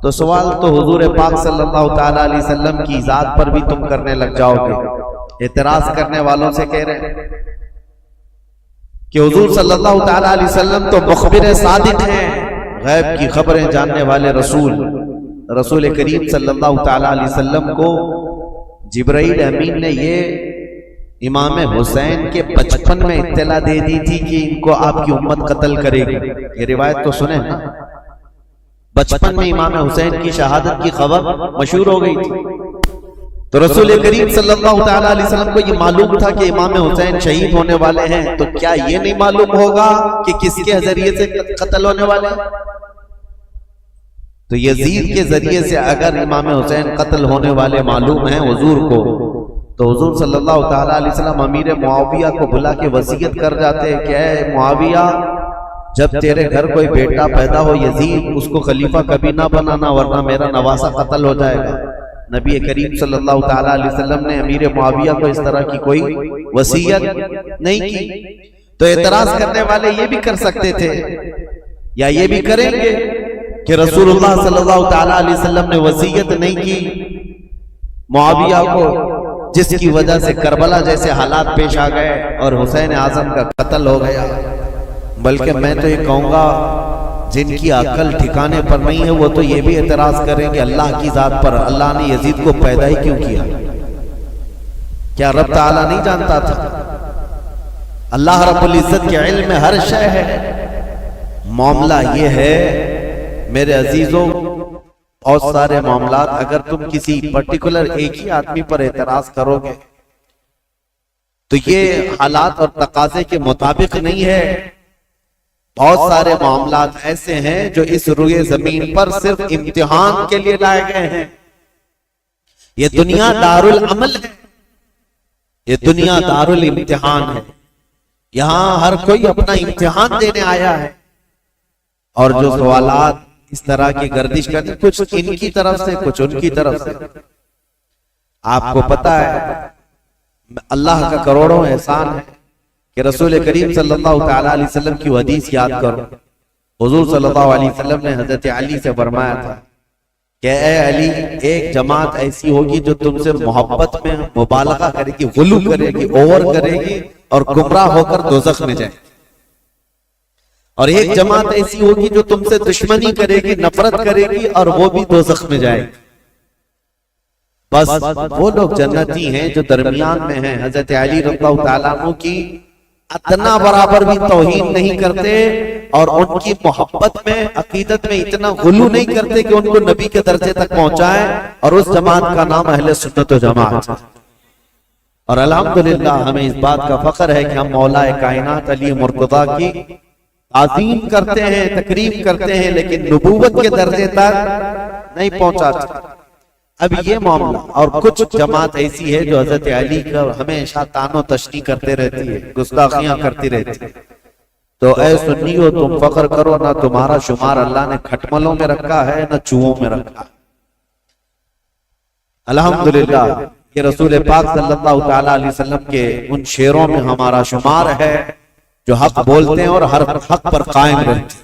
تو سوال تو حضور پاک صلی اللہ تعالی علیہ وسلم کی ذات پر بھی تم کرنے لگ جاؤ گے۔ اعتراض کرنے والوں سے کہہ رہے ہیں کہ حضور صلی اللہ تعالی علیہ وسلم تو مخبر صادق ہیں، غیب کی خبریں جاننے والے رسول کریم صلی اللہ تعالی علیہ وسلم کو جبرائیل امین نے یہ امام حسین کے بچپن میں اطلاع دے دی تھی کہ ان کو آپ کی امت قتل کرے گی۔ یہ روایت تو سنیں نا، بچپن میں امام حسین کی شہادت کی خبر مشہور ہو گئی تھی، تو رسول کریم صلی اللہ تعالی علیہ وسلم کو یہ معلوم تھا کہ امام حسین شہید ہونے والے ہیں، تو کیا یہ نہیں معلوم ہوگا کہ کس کے ذریعے سے قتل ہونے والے ہیں؟ تو یزید کے ذریعے سے اگر امام حسین قتل ہونے والے معلوم ہیں حضور کو، تو حضور صلی اللہ تعالی علیہ وسلم امیر معاویہ کو بلا کے وصیت کر جاتے کہ اے معاویہ، جب تیرے گھر کوئی بیٹا پیدا ہو یزید، اس کو خلیفہ کبھی نہ بنانا ورنہ میرا نواسہ قتل ہو جائے گا۔ نبی کریم صلی اللہ تعالی علیہ وسلم نے امیر معاویہ کو اس طرح کی کوئی وصیت نہیں کی۔ تو اعتراض کرنے والے یہ بھی کر سکتے تھے یا یہ بھی کریں گے کہ رسول اللہ صلی اللہ تعالی علیہ وسلم نے وصیت نہیں کی معاویہ کو، جس کی وجہ سے کربلا جیسے حالات پیش آ گئے اور حسین اعظم کا قتل ہو گیا۔ بلکہ میں تو یہ کہوں گا جن کی عقل ٹھکانے پر نہیں ہے وہ تو یہ بھی اعتراض کریں کہ اللہ کی ذات پر اللہ نے یزید کو پیدا ہی کیوں کیا؟ کیا رب تعالیٰ نہیں جانتا تھا؟ اللہ رب العزت کے علم میں ہر شے ہے۔ معاملہ یہ ہے میرے عزیزوں، بہت سارے معاملات اگر تم کسی پرٹیکولر ایک ہی آدمی پر اعتراض کرو گے تو یہ حالات اور تقاضے کے مطابق نہیں ہے۔ بہت سارے معاملات ایسے ہیں جو اس روئے زمین پر صرف امتحان کے لیے لائے گئے ہیں۔ یہ دنیا دار العمل ہے، یہ دنیا دار الامتحان ہے، یہاں ہر کوئی اپنا امتحان دینے آیا ہے، اور جو سوالات اس طرح کی گردش کرتے کچھ ان کی طرف سے کچھ ان کی طرف سے۔ آپ کو پتا ہے اللہ کا کروڑوں احسان ہے کہ رسول کریم صلی اللہ تعالی علیہ وسلم کی حدیث یاد کرو۔ حضور صلی اللہ علیہ وسلم نے حضرت علی سے فرمایا تھا کہ اے علی، ایک جماعت ایسی ہوگی جو تم سے محبت میں مبالغہ کرے گی، غلو کرے گی، اوور کرے گی اور گمراہ ہو کر دوزخ میں جائے، اور ایک جماعت ایسی ہوگی جو تم سے دشمنی کرے گی، نفرت کرے گی اور وہ بھی دوزخ میں جائے گی۔ بس وہ لوگ جنتی ہیں جو درمیان میں ہیں۔ حضرت علی رضی اللہ تعالیٰ عنہ کی اتنا برابر بھی توہین نہیں کرتے اور ان کی محبت میں عقیدت میں اتنا غلو نہیں کرتے کہ ان کو نبی کے درجے تک پہنچائے، اور اس جماعت کا نام اہل سنت و جماعت۔ اور الحمدللہ ہمیں اس بات کا فخر ہے کہ ہم مولا کائنات علی مرتضیٰ کی تعظیم کرتے ہیں، تکریم کرتے ہیں، لیکن نبوت کے درجے تک نہیں پہنچاتے۔ اب یہ معاملہ اور کچھ جماعت ایسی ہے جو حضرت علی کا ہمیشہ تان و تشنیع کرتے رہتی ہے، گستاخیاں کرتی رہتی ہے۔ تو اے سنیو، تم فخر کرو، نہ تمہارا شمار اللہ نے کھٹملوں میں رکھا ہے نہ چوہوں میں رکھا ہے۔ الحمدللہ یہ رسول پاک صلی اللہ تعالی علیہ وسلم کے ان شعروں میں ہمارا شمار ہے جو حق بولتے ہیں اور ہر حق پر قائم رہتے ہیں۔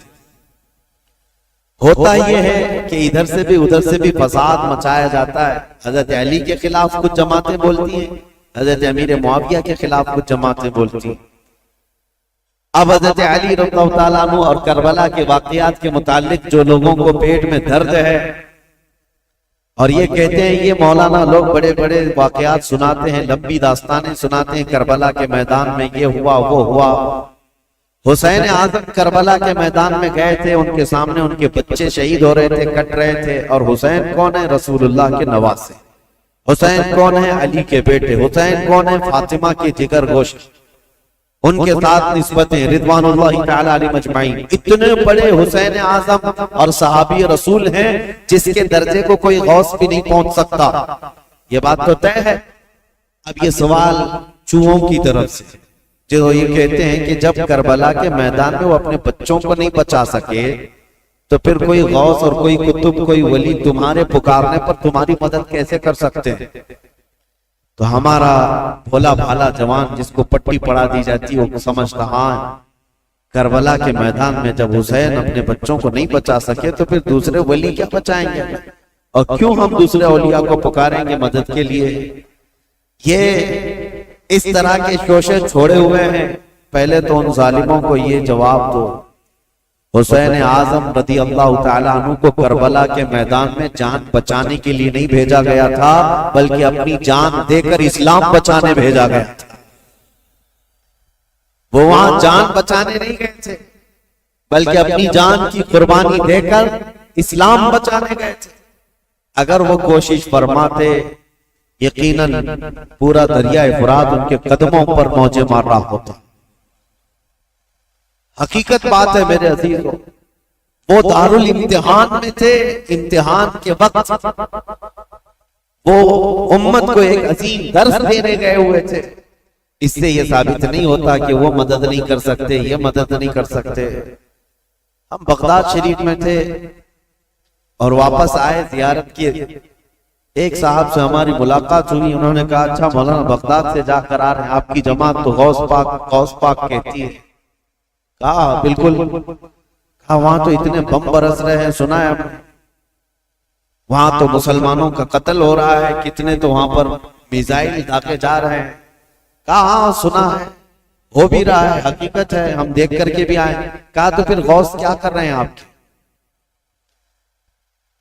ہوتا یہ ہے کہ ادھر سے بھی ادھر سے بھی فساد مچایا جاتا ہے۔ حضرت علی کے خلاف کچھ جماعتیں بولتی ہیں، حضرت امیر معاویہ کے خلاف کچھ جماعتیں بولتی ہیں۔ اب حضرت علی رضی اللہ تعالیٰ عنہ اور کربلا کے واقعات کے متعلق جو لوگوں کو پیٹ میں درد ہے اور یہ کہتے ہیں، یہ مولانا لوگ بڑے بڑے واقعات سناتے ہیں، لمبی داستانیں سناتے ہیں، کربلا کے میدان میں یہ ہوا وہ ہوا۔ حسین اعظم کربلا کے میدان میں گئے تھے، ان کے سامنے ان کے بچے شہید ہو رہے تھے، کٹ رہے تھے، اور حسین کون ہے؟ رسول اللہ کے نواسے۔ حسین کون ہے؟ علی کے بیٹے۔ حسین کون ہے؟ فاطمہ کے جگر گوشت۔ ان کے ساتھ نسبتیں رضوان اللہ تعالی علیہ مجمعین۔ اتنے بڑے حسین اعظم اور صحابی رسول ہیں جس کے درجے کو کوئی غوث بھی نہیں پہنچ سکتا۔ یہ بات تو طے ہے۔ اب یہ سوال چوہوں کی طرف سے جو یہ کہتے ہیں کہ جب کربلا کے میدان میں وہ اپنے بچوں کو نہیں بچا سکے تو پھر کوئی غوث اور کوئی قطب کوئی ولی تمہارے پکارنے پر تمہاری مدد کیسے کر سکتے ہیں؟ تو ہمارا بھولا بھالا جوان جس کو پٹی پڑا دی جاتی ہے وہ سمجھ رہا ہے کربلا کے میدان میں جب حسین اپنے بچوں کو نہیں بچا سکے تو پھر دوسرے ولی کیا بچائیں گے؟ اور کیوں ہم دوسرے اولیاء کو پکاریں گے مدد کے لیے؟ یہ اس طرح کے شوشے چھوڑے ہوئے ہیں. پہلے تو ان ظالموں کو یہ جواب دو، حسین اعظم رضی اللہ تعالیٰ عنہ کو کربلا کے میدان میں جان بچانے کے لیے نہیں بھیجا گیا تھا، بلکہ اپنی جان دے کر اسلام بچانے بھیجا گیا تھا. وہ وہاں جان بچانے نہیں گئے تھے، بلکہ اپنی جان کی قربانی دے کر اسلام بچانے گئے تھے. اگر وہ کوشش فرماتے یقیناً پورا دریائے فرات ان کے قدموں پر موجیں مار رہا ہوتا. حقیقت بات ہے میرے عزیزوں، وہ دارالامتحان میں تھے. امتحان کے وقت وہ امت کو ایک عظیم درس دینے گئے ہوئے تھے. اس سے یہ ثابت نہیں ہوتا کہ وہ مدد نہیں کر سکتے، یہ مدد نہیں کر سکتے. ہم بغداد شریف میں تھے اور واپس آئے زیارت کی. ایک صاحب سے ہماری ملاقات ہوئی، انہوں نے کہا اچھا مولانا بغداد سے جا کر آ رہے ہیں، آپ کی جماعت تو غوث پاک کہتی ہے. کہا بالکل. کہا وہاں تو اتنے بم برس رہے ہیں، سنا ہے ہم نے. وہاں تو مسلمانوں کا قتل ہو رہا ہے، کتنے تو وہاں پر میزائل داغے جا رہے ہیں. کہا ہاں سنا ہے، ہو بھی رہا ہے، حقیقت ہے، ہم دیکھ کر کے بھی آئے. کہا تو پھر غوث کیا کر رہے ہیں آپ کے؟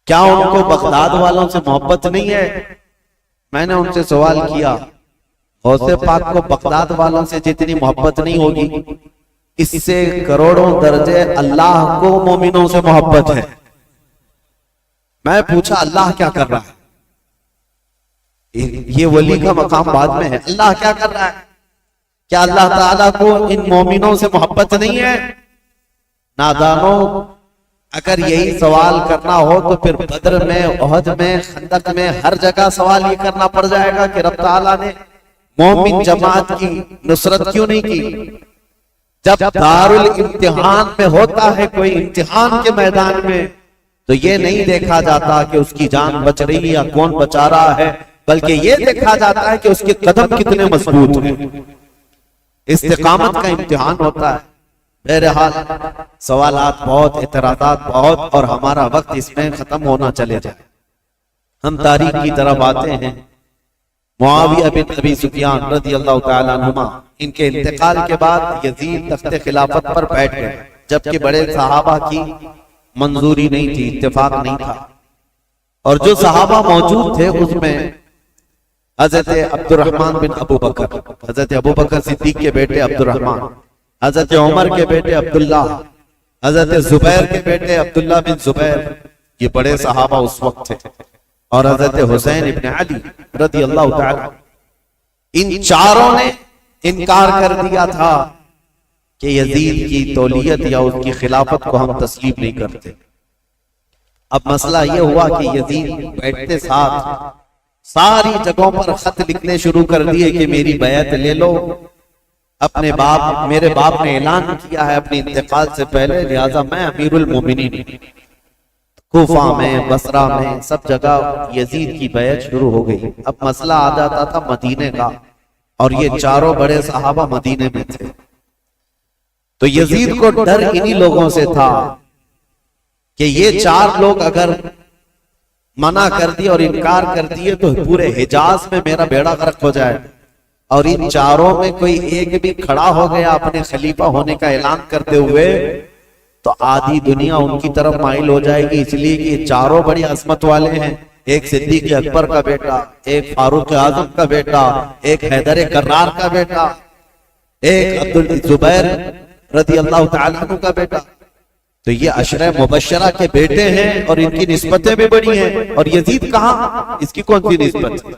کیا ان کو بغداد والوں سے محبت نہیں ہے؟ میں نے ان سے سوال کیا، غوث پاک کو بغداد والوں سے جتنی محبت نہیں ہوگی، اس سے کروڑوں درجے اللہ کو مومنوں سے محبت ہے. میں پوچھا اللہ کیا کر رہا ہے؟ یہ ولی کا مقام بعد میں ہے. اللہ کیا کر رہا ہے؟ کیا اللہ تعالیٰ کو ان مومنوں سے محبت نہیں ہے؟ نادانوں، اگر یہی سوال کرنا ہو تو پھر بدر میں، احد میں، خندق میں ہر جگہ سوال یہ کرنا پڑ جائے گا کہ رب تعالیٰ نے مومن جماعت کی نصرت کیوں نہیں کی؟ جب دارالامتحان میں ہوتا ہے کوئی امتحان کے میدان میں، تو یہ نہیں دیکھا جاتا کہ اس کی جان بچ رہی ہے یا کون بچا رہا ہے، بلکہ یہ دیکھا جاتا ہے کہ اس کے قدم کتنے مضبوط ہیں. استقامت کا امتحان ہوتا ہے. بہرحال سوالات بہت، اعتراضات بہت، اور ہمارا وقت اس میں ختم ہونا چلے جائے. ہم تاریخ کی طرف آتے ہیں. معاویہ بن ابی سفیان رضی اللہ تعالیٰ عنہما، ان کے انتقال کے بعد یزید تخت خلافت پر بیٹھ گئے، جبکہ بڑے صحابہ کی منظوری نہیں تھی، اتفاق نہیں تھا. اور جو صحابہ موجود تھے اس میں حضرت عبد الرحمن بن ابو بکر، حضرت ابو بکر صدیق کے بیٹے عبد الرحمن، حضرت عمر کے بیٹے عبداللہ، حضرت زبیر کے بیٹے عبداللہ بن زبیر، یہ بڑے صحابہ اس وقت تھے. اور حضرت حسین ابن علی رضی اللہ تعالی، ان چاروں نے انکار کر دیا تھا کہ یزید کی تولیت یا اس کی خلافت کو ہم تسلیم نہیں کرتے. اب مسئلہ یہ ہوا کہ یزید بیٹھتے ساتھ ساری جگہوں پر خط لکھنے شروع کر دیے کہ میری بیعت لے لو. اپنے باپ، میرے باپ نے اعلان کیا ہے اپنے انتقال سے پہلے، لہذا میں امیر المومنین. کوفہ میں، بصرہ میں، سب جگہ یزید کی بیعت شروع ہو گئی. اب مسئلہ آ جاتا تھا مدینے کا، اور یہ چاروں بڑے صحابہ مدینے میں تھے. تو یزید کو ڈر انہی لوگوں سے تھا کہ یہ چار لوگ اگر منع کر دیے اور انکار کر دیے تو پورے حجاز میں میرا بیڑا غرق ہو جائے. اور ان چاروں میں کوئی ایک بھی کھڑا ہو گیا اپنے خلیفہ ہونے کا اعلان کرتے ہوئے تو آدھی دنیا ان کی طرف مائل ہو جائے گی. اس لیے کہ یہ چاروں بڑی عظمت والے ہیں. ایک صدیق اکبر کا بیٹا، ایک فاروق اعظم کا بیٹا، ایک حیدر کرار کا بیٹا، ایک عبدالزبیر رضی اللہ تعالیٰ عنہ کا بیٹا. تو یہ عشرہ مبشرہ کے بیٹے ہیں اور ان کی نسبتیں بھی بڑی ہیں. اور یزید کہاں، اس کی کون سی نسبت ہے؟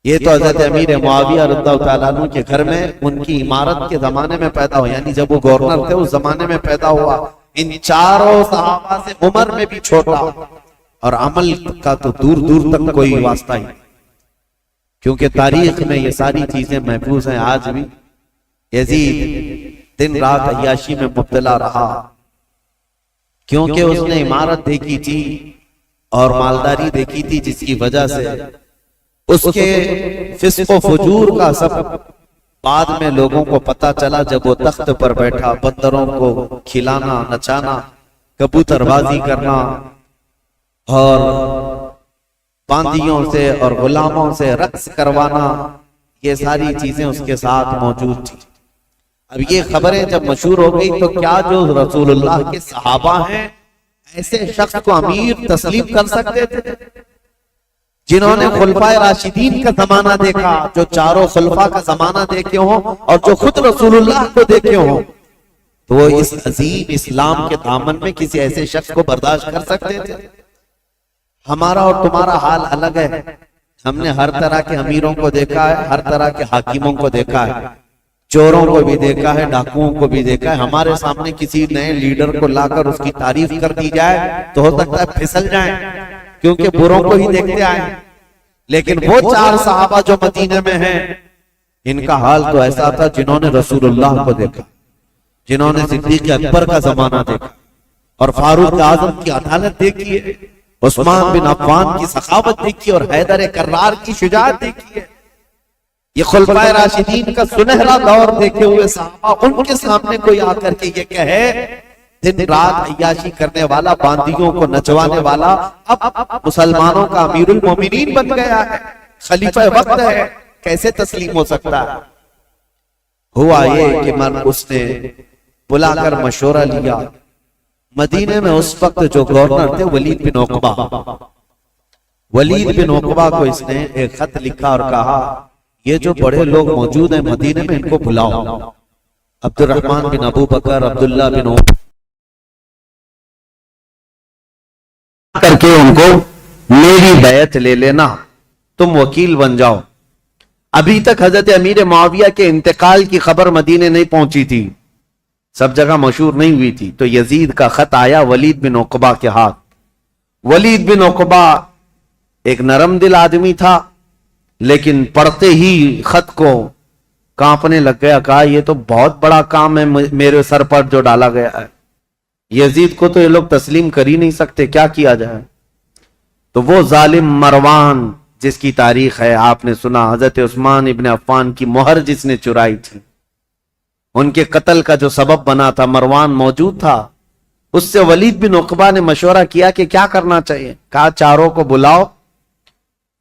یہ تو حضرت امیر معاویہ رضی اللہ تعالیٰ عنہ کے گھر میں ان کی امارت کے زمانے میں پیدا ہوا، یعنی جب وہ گورنر تھے اس زمانے میں پیدا ہوا. ان چاروں صحابہ سے عمر میں بھی چھوٹا، اور عمل کا تو دور دور تک کوئی واسطہ ہی، کیونکہ تاریخ میں یہ ساری چیزیں محفوظ ہیں آج بھی. یزید دن رات عیاشی میں مبتلا رہا، کیونکہ اس نے امارت دیکھی تھی اور مالداری دیکھی تھی، جس کی وجہ سے اس کے فسق و فجور کا سب بعد میں لوگوں کو پتا چلا جب وہ تخت پر بیٹھا، بندروں کو کھلانا، نچانا، کبوتر بازی کرنا اور باندیوں سے اور غلاموں سے رقص کروانا، یہ ساری چیزیں اس کے ساتھ موجود تھی۔ اب یہ خبریں جب مشہور ہو گئی تو کیا جو رسول اللہ کے صحابہ ہیں ایسے شخص کو امیر تسلیم کر سکتے تھے جنہوں نے خلفائے راشدین کا زمانہ دیکھا، جو چاروں خلفاء کا زمانہ دیکھے ہوں اور جو خود رسول اللہ کو دیکھے ہوں، تو وہ اس عظیم اسلام کے دامن میں کسی ایسے شخص کو برداشت کر سکتے تھے؟ ہمارا اور تمہارا حال الگ ہے۔ ہم نے ہر طرح کے امیروں کو دیکھا ہے، ہر طرح کے حاکموں کو دیکھا ہے، چوروں کو بھی دیکھا ہے، ڈاکوؤں کو بھی دیکھا ہے۔ ہمارے سامنے کسی نئے لیڈر کو لا کر اس کی تعریف کر دی جائے تو ہو سکتا ہے پھسل جائیں، کیونکہ بروں کو ہی دیکھتے آئے۔ لیکن وہ چار صحابہ جو مدینے میں ہیں، ان کا حال تو ایسا تھا جنہوں نے رسول اللہ کو دیکھا، جنہوں نے صدیق اکبر کا زمانہ دیکھا اور فاروق اعظم کی عدالت دیکھی ہے، عثمان بن عفان کی سخاوت دیکھی اور حیدر کرار کی شجاعت دیکھی ہے۔ یہ خلفائے راشدین کا سنہرا دور دیکھے ہوئے صحابہ، ان کے سامنے کوئی آ کر کے یہ کہے دن رات عیاشی کرنے والا، باندیوں کو نچوانے والا، اب مسلمانوں کا امیر المومنین بن گیا ہے، خلیفہ وقت ہے، کیسے تسلیم ہو سکتا ہے؟ ہوا یہ کہ اس نے بلا کر مشورہ لیا۔ مدینے میں اس وقت جو گورنر تھے ولید بن عقبہ، ولید بن عقبہ کو اس نے ایک خط لکھا اور کہا یہ جو بڑے لوگ موجود ہیں مدینے میں ان کو بلاؤ، عبد الرحمن بن ابو بکر، عبداللہ بن عمر، کر کے ان کو میری بیعت لے لینا، تم وکیل بن جاؤ۔ ابھی تک حضرت امیر معاویہ کے انتقال کی خبر مدینے نہیں پہنچی تھی، سب جگہ مشہور نہیں ہوئی تھی، تو یزید کا خط آیا ولید بن عقبہ کے ہاتھ۔ ولید بن عقبہ ایک نرم دل آدمی تھا، لیکن پڑھتے ہی خط کو کانپنے لگ گیا، کہا یہ تو بہت بڑا کام ہے میرے سر پر جو ڈالا گیا ہے، یزید کو تو یہ لوگ تسلیم کر ہی نہیں سکتے، کیا کیا جائے؟ تو وہ ظالم مروان جس کی تاریخ ہے آپ نے سنا، حضرت عثمان ابن عفان کی مہر جس نے چرائی تھی، ان کے قتل کا جو سبب بنا تھا، مروان موجود تھا۔ اس سے ولید بن عقبہ نے مشورہ کیا کہ کیا کرنا چاہیے، کہا چاروں کو بلاؤ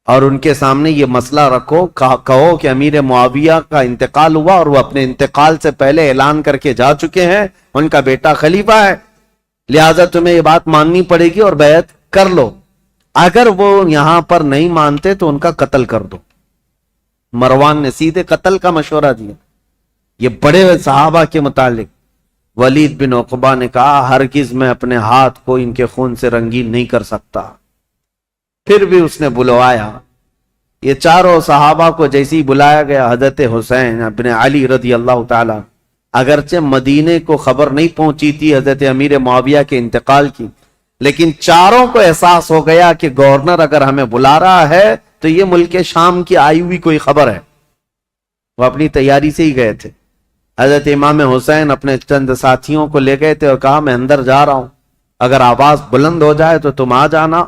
اور ان کے سامنے یہ مسئلہ رکھو، کہو کہ امیر معاویہ کا انتقال ہوا اور وہ اپنے انتقال سے پہلے اعلان کر کے جا چکے ہیں، ان کا بیٹا خلیفہ ہے، لہذا تمہیں یہ بات ماننی پڑے گی اور بیعت کر لو، اگر وہ یہاں پر نہیں مانتے تو ان کا قتل کر دو۔ مروان نے سیدھے قتل کا مشورہ دیا۔ یہ بڑے صحابہ کے متعلق ولید بن عقبہ نے کہا ہرگز میں اپنے ہاتھ کو ان کے خون سے رنگین نہیں کر سکتا۔ پھر بھی اس نے بلوایا، یہ چاروں صحابہ کو جیسی بلایا گیا، حضرت حسین ابن علی رضی اللہ تعالی، اگرچہ مدینے کو خبر نہیں پہنچی تھی حضرت امیر معاویہ کے انتقال کی، لیکن چاروں کو احساس ہو گیا کہ گورنر اگر ہمیں بلا رہا ہے تو یہ ملک شام کی آئی ہوئی کوئی خبر ہے۔ وہ اپنی تیاری سے ہی گئے تھے۔ حضرت امام حسین اپنے چند ساتھیوں کو لے گئے تھے اور کہا میں اندر جا رہا ہوں، اگر آواز بلند ہو جائے تو تم آ جانا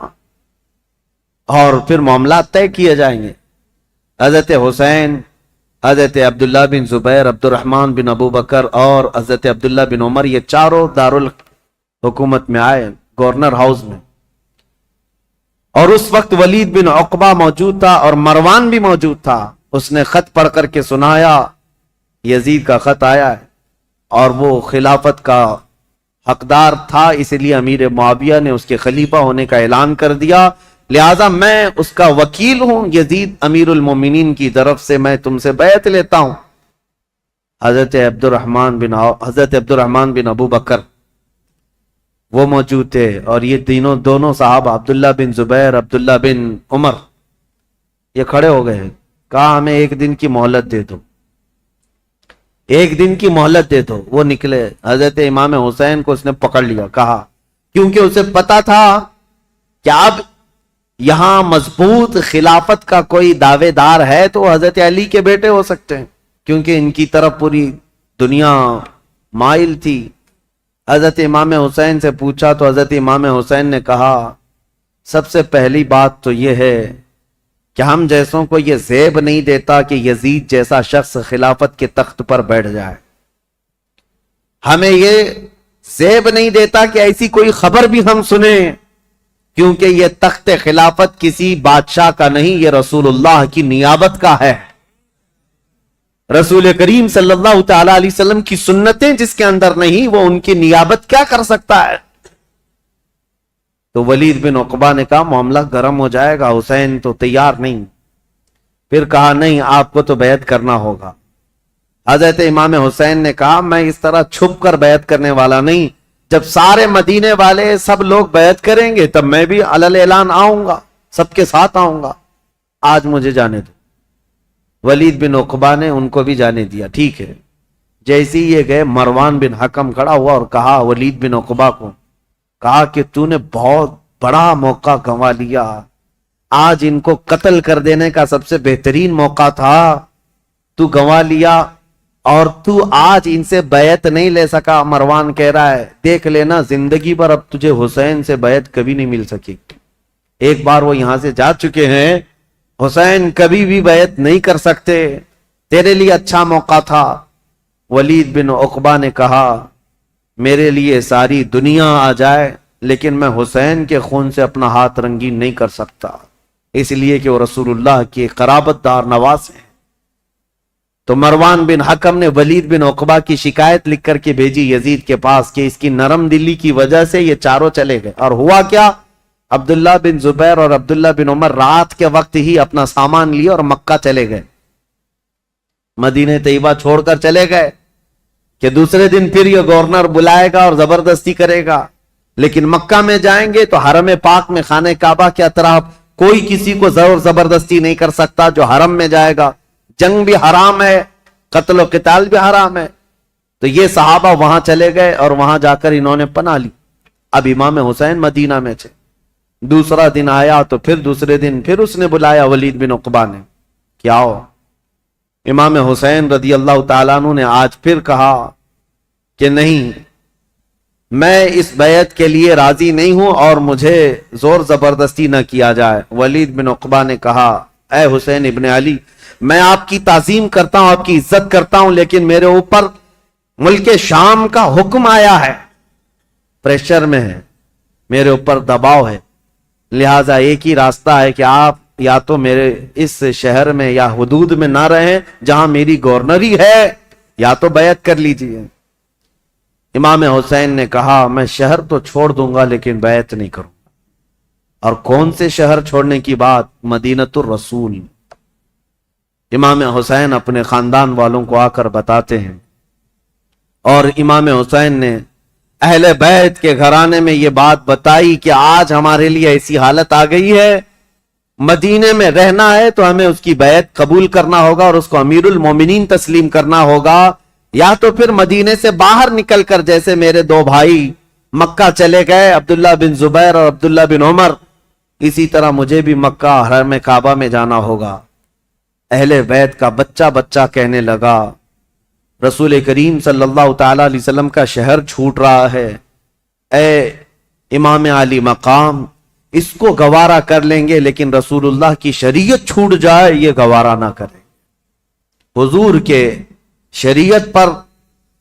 اور پھر معاملات طے کیے جائیں گے۔ حضرت حسین، حضرت عبداللہ بن زبیر، عبد الرحمن بن ابو بکر اور حضرت عبداللہ بن عمر، یہ چاروں دارالحکومت میں آئے، گورنر ہاؤس میں، اور اس وقت ولید بن عقبہ موجود تھا اور مروان بھی موجود تھا۔ اس نے خط پڑھ کر کے سنایا یزید کا خط آیا ہے اور وہ خلافت کا حقدار تھا، اس لیے امیر معاویہ نے اس کے خلیفہ ہونے کا اعلان کر دیا، لہذا میں اس کا وکیل ہوں، یزید امیر المومنین کی طرف سے میں تم سے بیعت لیتا ہوں۔ حضرت عبد الرحمن بن ابو بکر وہ موجود تھے، اور یہ دونوں صحابہ عبداللہ بن زبیر، عبداللہ بن عمر، یہ کھڑے ہو گئے، کہا ہمیں ایک دن کی مہلت دے دو، ایک دن کی مہلت دے دو۔ وہ نکلے، حضرت امام حسین کو اس نے پکڑ لیا، کہا کیونکہ اسے پتا تھا کہ اب یہاں مضبوط خلافت کا کوئی دعوے دار ہے تو حضرت علی کے بیٹے ہو سکتے ہیں، کیونکہ ان کی طرف پوری دنیا مائل تھی۔ حضرت امام حسین سے پوچھا تو حضرت امام حسین نے کہا سب سے پہلی بات تو یہ ہے کہ ہم جیسوں کو یہ زیب نہیں دیتا کہ یزید جیسا شخص خلافت کے تخت پر بیٹھ جائے. ہمیں یہ زیب نہیں دیتا کہ ایسی کوئی خبر بھی ہم سنیں، کیونکہ یہ تخت خلافت کسی بادشاہ کا نہیں، یہ رسول اللہ کی نیابت کا ہے. رسول کریم صلی اللہ تعالی علیہ وسلم کی سنتیں جس کے اندر نہیں، وہ ان کی نیابت کیا کر سکتا ہے؟ تو ولید بن عقبہ نے کہا معاملہ گرم ہو جائے گا، حسین تو تیار نہیں. پھر کہا نہیں، آپ کو تو بیعت کرنا ہوگا. حضرت امام حسین نے کہا میں اس طرح چھپ کر بیعت کرنے والا نہیں، جب سارے مدینے والے سب لوگ بیعت کریں گے تب میں بھی علل اعلان آؤں گا، سب کے ساتھ آؤں گا. آج مجھے جانے دو. ولید بن عقبہ نے ان کو بھی جانے دیا. ٹھیک ہے. جیسے یہ گئے، مروان بن حکم کھڑا ہوا اور کہا ولید بن عقبہ کو، کہا کہ تو نے بہت بڑا موقع گنوا لیا. آج ان کو قتل کر دینے کا سب سے بہترین موقع تھا، تو گنوا لیا، اور تو آج ان سے بیعت نہیں لے سکا. مروان کہہ رہا ہے دیکھ لینا زندگی پر اب تجھے حسین سے بیعت کبھی نہیں مل سکی. ایک بار وہ یہاں سے جا چکے ہیں، حسین کبھی بھی بیعت نہیں کر سکتے. تیرے لیے اچھا موقع تھا. ولید بن عقبہ نے کہا میرے لیے ساری دنیا آ جائے لیکن میں حسین کے خون سے اپنا ہاتھ رنگین نہیں کر سکتا، اس لیے کہ وہ رسول اللہ کی قرابت دار نواز ہیں. تو مروان بن حکم نے ولید بن عقبہ کی شکایت لکھ کر کے بھیجی یزید کے پاس کہ اس کی نرم دلی کی وجہ سے یہ چاروں چلے گئے. اور ہوا کیا، عبداللہ بن زبیر اور عبداللہ بن عمر رات کے وقت ہی اپنا سامان لیے اور مکہ چلے گئے. مدینہ طیبہ چھوڑ کر چلے گئے کہ دوسرے دن پھر یہ گورنر بلائے گا اور زبردستی کرے گا. لیکن مکہ میں جائیں گے تو حرم پاک میں خانہ کعبہ کے اطراف کوئی کسی کو زور زبردستی نہیں کر سکتا جو حرم میں جائے گا. جنگ بھی حرام ہے، قتل و قتال بھی حرام ہے. تو یہ صحابہ وہاں چلے گئے اور وہاں جا کر انہوں نے پناہ لی. اب امام حسین مدینہ میں تھے. دوسرا دن آیا تو پھر دوسرے دن پھر اس نے بلایا ولید بن عقبہ نے کہ آؤ. امام حسین رضی اللہ تعالیٰ عنہ نے آج پھر کہا کہ نہیں، میں اس بیعت کے لیے راضی نہیں ہوں اور مجھے زور زبردستی نہ کیا جائے. ولید بن عقبہ نے کہا اے حسین ابن علی، میں آپ کی تعظیم کرتا ہوں، آپ کی عزت کرتا ہوں، لیکن میرے اوپر ملک شام کا حکم آیا ہے، پریشر میں ہے، میرے اوپر دباؤ ہے. لہٰذا ایک ہی راستہ ہے کہ آپ یا تو میرے اس شہر میں یا حدود میں نہ رہیں جہاں میری گورنری ہے، یا تو بیعت کر لیجیے. امام حسین نے کہا میں شہر تو چھوڑ دوں گا لیکن بیعت نہیں کروں. اور کون سے شہر چھوڑنے کی بات؟ مدینۃ الرسول. امام حسین اپنے خاندان والوں کو آ کر بتاتے ہیں، اور امام حسین نے اہل بیت کے گھرانے میں یہ بات بتائی کہ آج ہمارے لیے ایسی حالت آ گئی ہے، مدینے میں رہنا ہے تو ہمیں اس کی بیعت قبول کرنا ہوگا اور اس کو امیر المومنین تسلیم کرنا ہوگا، یا تو پھر مدینے سے باہر نکل کر جیسے میرے دو بھائی مکہ چلے گئے، عبداللہ بن زبیر اور عبداللہ بن عمر، اسی طرح مجھے بھی مکہ حرم کعبہ میں جانا ہوگا. اہل بیت کا بچہ بچہ کہنے لگا رسول کریم صلی اللہ تعالی علیہ وسلم کا شہر چھوٹ رہا ہے، اے امام علی مقام، اس کو گوارا کر لیں گے لیکن رسول اللہ کی شریعت چھوٹ جائے یہ گوارا نہ کریں. حضور کے شریعت پر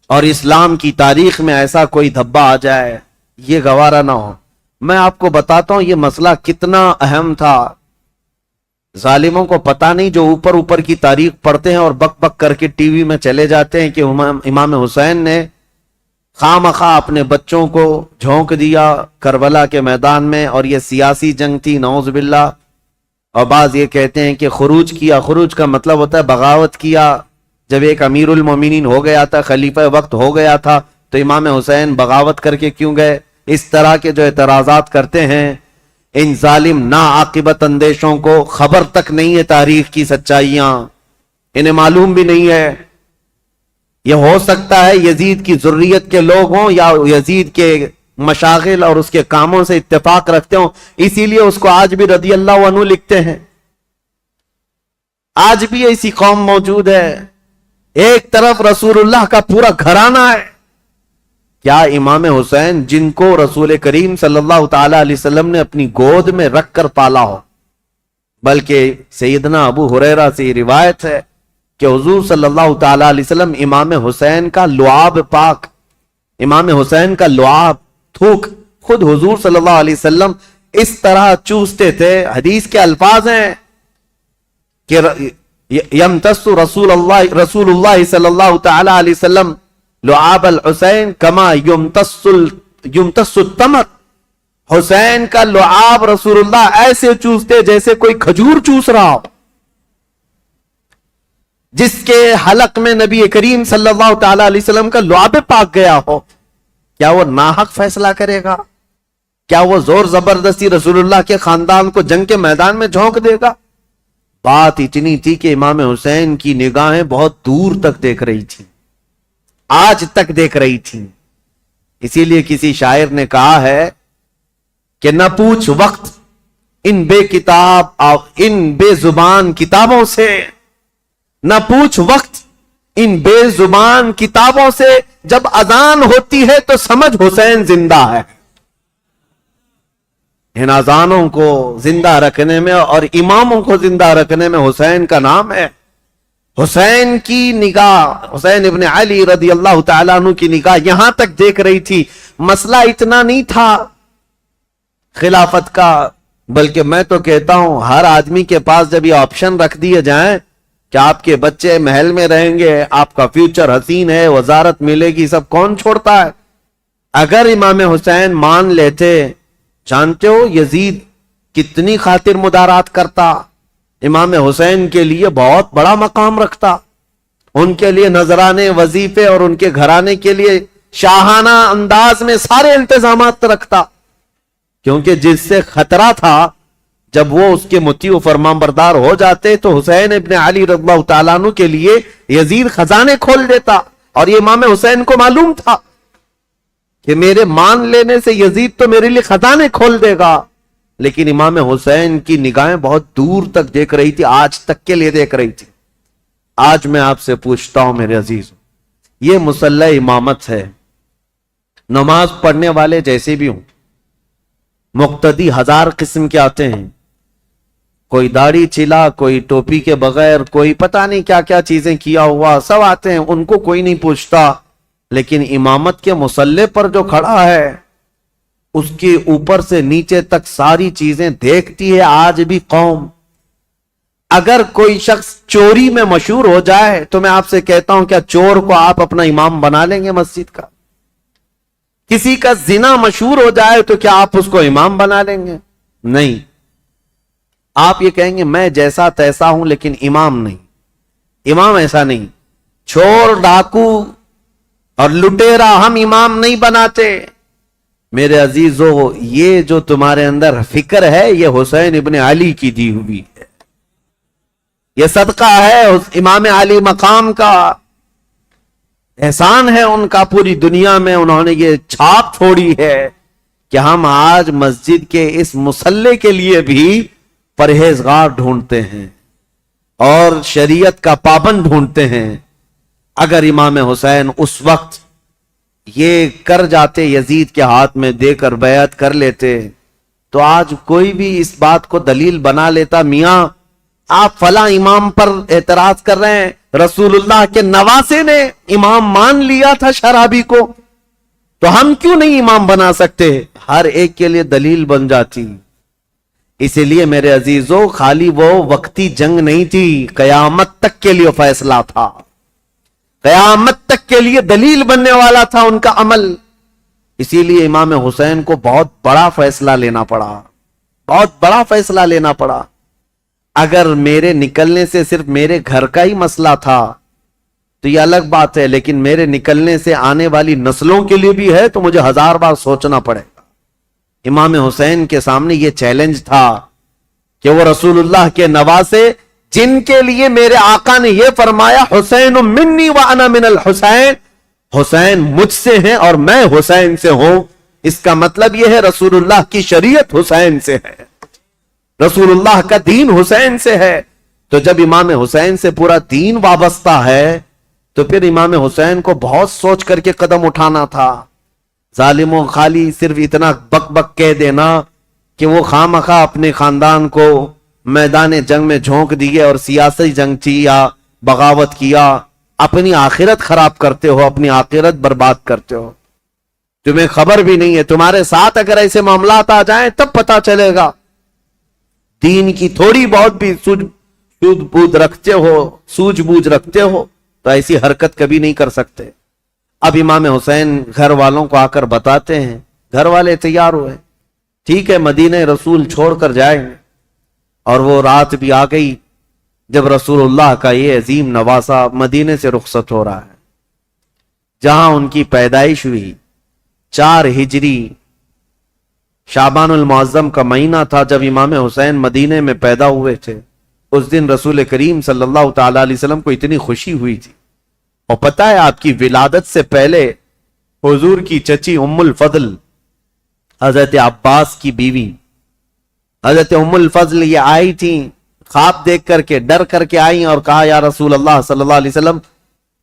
اور اسلام کی تاریخ میں ایسا کوئی دھبا آ جائے یہ گوارا نہ ہو. میں آپ کو بتاتا ہوں یہ مسئلہ کتنا اہم تھا. ظالموں کو پتا نہیں جو اوپر کی تاریخ پڑھتے ہیں اور بک بک کر کے ٹی وی میں چلے جاتے ہیں کہ امام حسین نے خواہ مخواہ اپنے بچوں کو جھونک دیا کربلا کے میدان میں، اور یہ سیاسی جنگ تھی نعوذ باللہ. اور بعض یہ کہتے ہیں کہ خروج کیا. خروج کا مطلب ہوتا ہے بغاوت کیا. جب ایک امیر المومنین ہو گیا تھا، خلیفہ وقت ہو گیا تھا، تو امام حسین بغاوت کر کے کیوں گئے؟ اس طرح کے جو اعتراضات کرتے ہیں ان ظالم ناعاقبت اندیشوں کو خبر تک نہیں ہے تاریخ کی سچائیاں، انہیں معلوم بھی نہیں ہے. یہ ہو سکتا ہے یزید کی ذریت کے لوگ ہوں یا یزید کے مشاغل اور اس کے کاموں سے اتفاق رکھتے ہوں، اسی لیے اس کو آج بھی رضی اللہ عنہ لکھتے ہیں. آج بھی ایسی قوم موجود ہے. ایک طرف رسول اللہ کا پورا گھرانہ ہے. کیا امام حسین جن کو رسول کریم صلی اللہ تعالی علیہ وسلم نے اپنی گود میں رکھ کر پالا ہو، بلکہ سیدنا ابو ہریرہ سے روایت ہے کہ حضور صلی اللہ تعالی علیہ وسلم امام حسین کا لعاب پاک، امام حسین کا لعاب تھوک خود حضور صلی اللہ علیہ وسلم اس طرح چوستے تھے. حدیث کے الفاظ ہیں کہ یمتص رسول اللہ صلی اللہ تعالی علیہ وسلم لعاب الحسین کما یمتص التمر. حسین کا لعاب رسول اللہ ایسے چوستے جیسے کوئی کھجور چوس رہا ہو. جس کے حلق میں نبی کریم صلی اللہ تعالی علیہ وسلم کا لعاب پاک گیا ہو، کیا وہ ناحق فیصلہ کرے گا؟ کیا وہ زور زبردستی رسول اللہ کے خاندان کو جنگ کے میدان میں جھونک دے گا؟ بات اتنی تھی کہ امام حسین کی نگاہیں بہت دور تک دیکھ رہی تھی، آج تک دیکھ رہی تھی. اسی لیے کسی شاعر نے کہا ہے کہ نہ پوچھ وقت ان بے زبان کتابوں سے، نہ پوچھ وقت ان بے زبان کتابوں سے، جب اذان ہوتی ہے تو سمجھ حسین زندہ ہے. ان اذانوں کو زندہ رکھنے میں اور اماموں کو زندہ رکھنے میں حسین کا نام ہے. حسین کی نگاہ، حسین ابن علی رضی اللہ تعالیٰ عنہ کی نگاہ یہاں تک دیکھ رہی تھی. مسئلہ اتنا نہیں تھا خلافت کا، بلکہ میں تو کہتا ہوں ہر آدمی کے پاس جب یہ آپشن رکھ دیے جائیں کہ آپ کے بچے محل میں رہیں گے، آپ کا فیوچر حسین ہے، وزارت ملے گی، سب کون چھوڑتا ہے؟ اگر امام حسین مان لیتے، جانتے ہو یزید کتنی خاطر مدارات کرتا، امام حسین کے لیے بہت بڑا مقام رکھتا، ان کے لیے نذرانے، وظیفے اور ان کے گھرانے کے لیے شاہانہ انداز میں سارے انتظامات رکھتا. کیونکہ جس سے خطرہ تھا جب وہ اس کے مطیع و فرمان بردار ہو جاتے تو حسین ابن علی رضی اللہ تعالیٰ عنہ کے لیے یزید خزانے کھول دیتا. اور یہ امام حسین کو معلوم تھا کہ میرے مان لینے سے یزید تو میرے لیے خزانے کھول دے گا. لیکن امام حسین کی نگاہیں بہت دور تک دیکھ رہی تھی، آج تک کے لیے دیکھ رہی تھی. آج میں آپ سے پوچھتا ہوں میرے عزیز، یہ مسلح امامت ہے. نماز پڑھنے والے جیسے بھی ہوں، مقتدی ہزار قسم کے آتے ہیں، کوئی داڑھی چلا، کوئی ٹوپی کے بغیر، کوئی پتہ نہیں کیا کیا چیزیں کیا ہوا، سب آتے ہیں، ان کو کوئی نہیں پوچھتا. لیکن امامت کے مصلے پر جو کھڑا ہے اس کے اوپر سے نیچے تک ساری چیزیں دیکھتی ہے آج بھی قوم. اگر کوئی شخص چوری میں مشہور ہو جائے تو میں آپ سے کہتا ہوں کیا چور کو آپ اپنا امام بنا لیں گے مسجد کا؟ کسی کا زنا مشہور ہو جائے تو کیا آپ اس کو امام بنا لیں گے؟ نہیں. آپ یہ کہیں گے میں جیسا تیسا ہوں لیکن امام نہیں. امام ایسا نہیں. چور، ڈاکو اور لٹیرا ہم امام نہیں بناتے. میرے عزیزو، یہ جو تمہارے اندر فکر ہے یہ حسین ابن علی کی دی ہوئی ہے، یہ صدقہ ہے امام علی مقام کا، احسان ہے ان کا پوری دنیا میں. انہوں نے یہ چھاپ چھوڑی ہے کہ ہم آج مسجد کے اس مصلے کے لیے بھی پرہیزگار ڈھونڈتے ہیں اور شریعت کا پابند ڈھونڈتے ہیں. اگر امام حسین اس وقت یہ کر جاتے، یزید کے ہاتھ میں دے کر بیعت کر لیتے، تو آج کوئی بھی اس بات کو دلیل بنا لیتا، میاں آپ فلاں امام پر اعتراض کر رہے ہیں، رسول اللہ کے نواسے نے امام مان لیا تھا شرابی کو، تو ہم کیوں نہیں امام بنا سکتے؟ ہر ایک کے لیے دلیل بن جاتی. اسی لیے میرے عزیزو، خالی وہ وقتی جنگ نہیں تھی، قیامت تک کے لیے فیصلہ تھا، قیامت تک کے لیے دلیل بننے والا تھا ان کا عمل. اسی لیے امام حسین کو بہت بڑا فیصلہ لینا پڑا، بہت بڑا فیصلہ لینا پڑا. اگر میرے نکلنے سے صرف میرے گھر کا ہی مسئلہ تھا تو یہ الگ بات ہے، لیکن میرے نکلنے سے آنے والی نسلوں کے لیے بھی ہے تو مجھے 1000 بار سوچنا پڑے گا. امام حسین کے سامنے یہ چیلنج تھا کہ وہ رسول اللہ کے نواسے، جن کے لیے میرے آقا نے یہ فرمایا حسین منی وانا من الحسین، حسین مجھ سے ہیں اور میں حسین سے ہوں. اس کا مطلب یہ ہے رسول اللہ کی شریعت حسین سے ہے، رسول اللہ کا دین حسین سے ہے. تو جب امام حسین سے پورا دین وابستہ ہے تو پھر امام حسین کو بہت سوچ کر کے قدم اٹھانا تھا. ظالموں، خالی صرف اتنا بک بک کہہ دینا کہ وہ خواہ مخواہ اپنے خاندان کو میدان جنگ میں جھونک دیے اور سیاسی جنگ کی یا بغاوت کیا، اپنی آخرت خراب کرتے ہو، اپنی آخرت برباد کرتے ہو، تمہیں خبر بھی نہیں ہے۔ تمہارے ساتھ اگر ایسے معاملات آ جائیں تب پتا چلے گا، دین کی تھوڑی بہت بھی سوجھ بوجھ رکھتے ہو تو ایسی حرکت کبھی نہیں کر سکتے۔ اب امام حسین گھر والوں کو آ کر بتاتے ہیں، گھر والے تیار ہوئے، ٹھیک ہے مدینہ رسول چھوڑ کر جائیں گے۔ اور وہ رات بھی آ گئی جب رسول اللہ کا یہ عظیم نواسہ مدینے سے رخصت ہو رہا ہے، جہاں ان کی پیدائش ہوئی۔ 4 ہجری شعبان المعظم کا مہینہ تھا جب امام حسین مدینے میں پیدا ہوئے تھے۔ اس دن رسول کریم صلی اللہ تعالی علیہ وسلم کو اتنی خوشی ہوئی تھی۔ اور پتہ ہے آپ کی ولادت سے پہلے حضور کی چچی ام الفضل، حضرت عباس کی بیوی حضرت ام الفضل، یہ آئی تھی خواب دیکھ کر کے، ڈر کر کے آئی اور کہا یا رسول اللہ صلی اللہ علیہ وسلم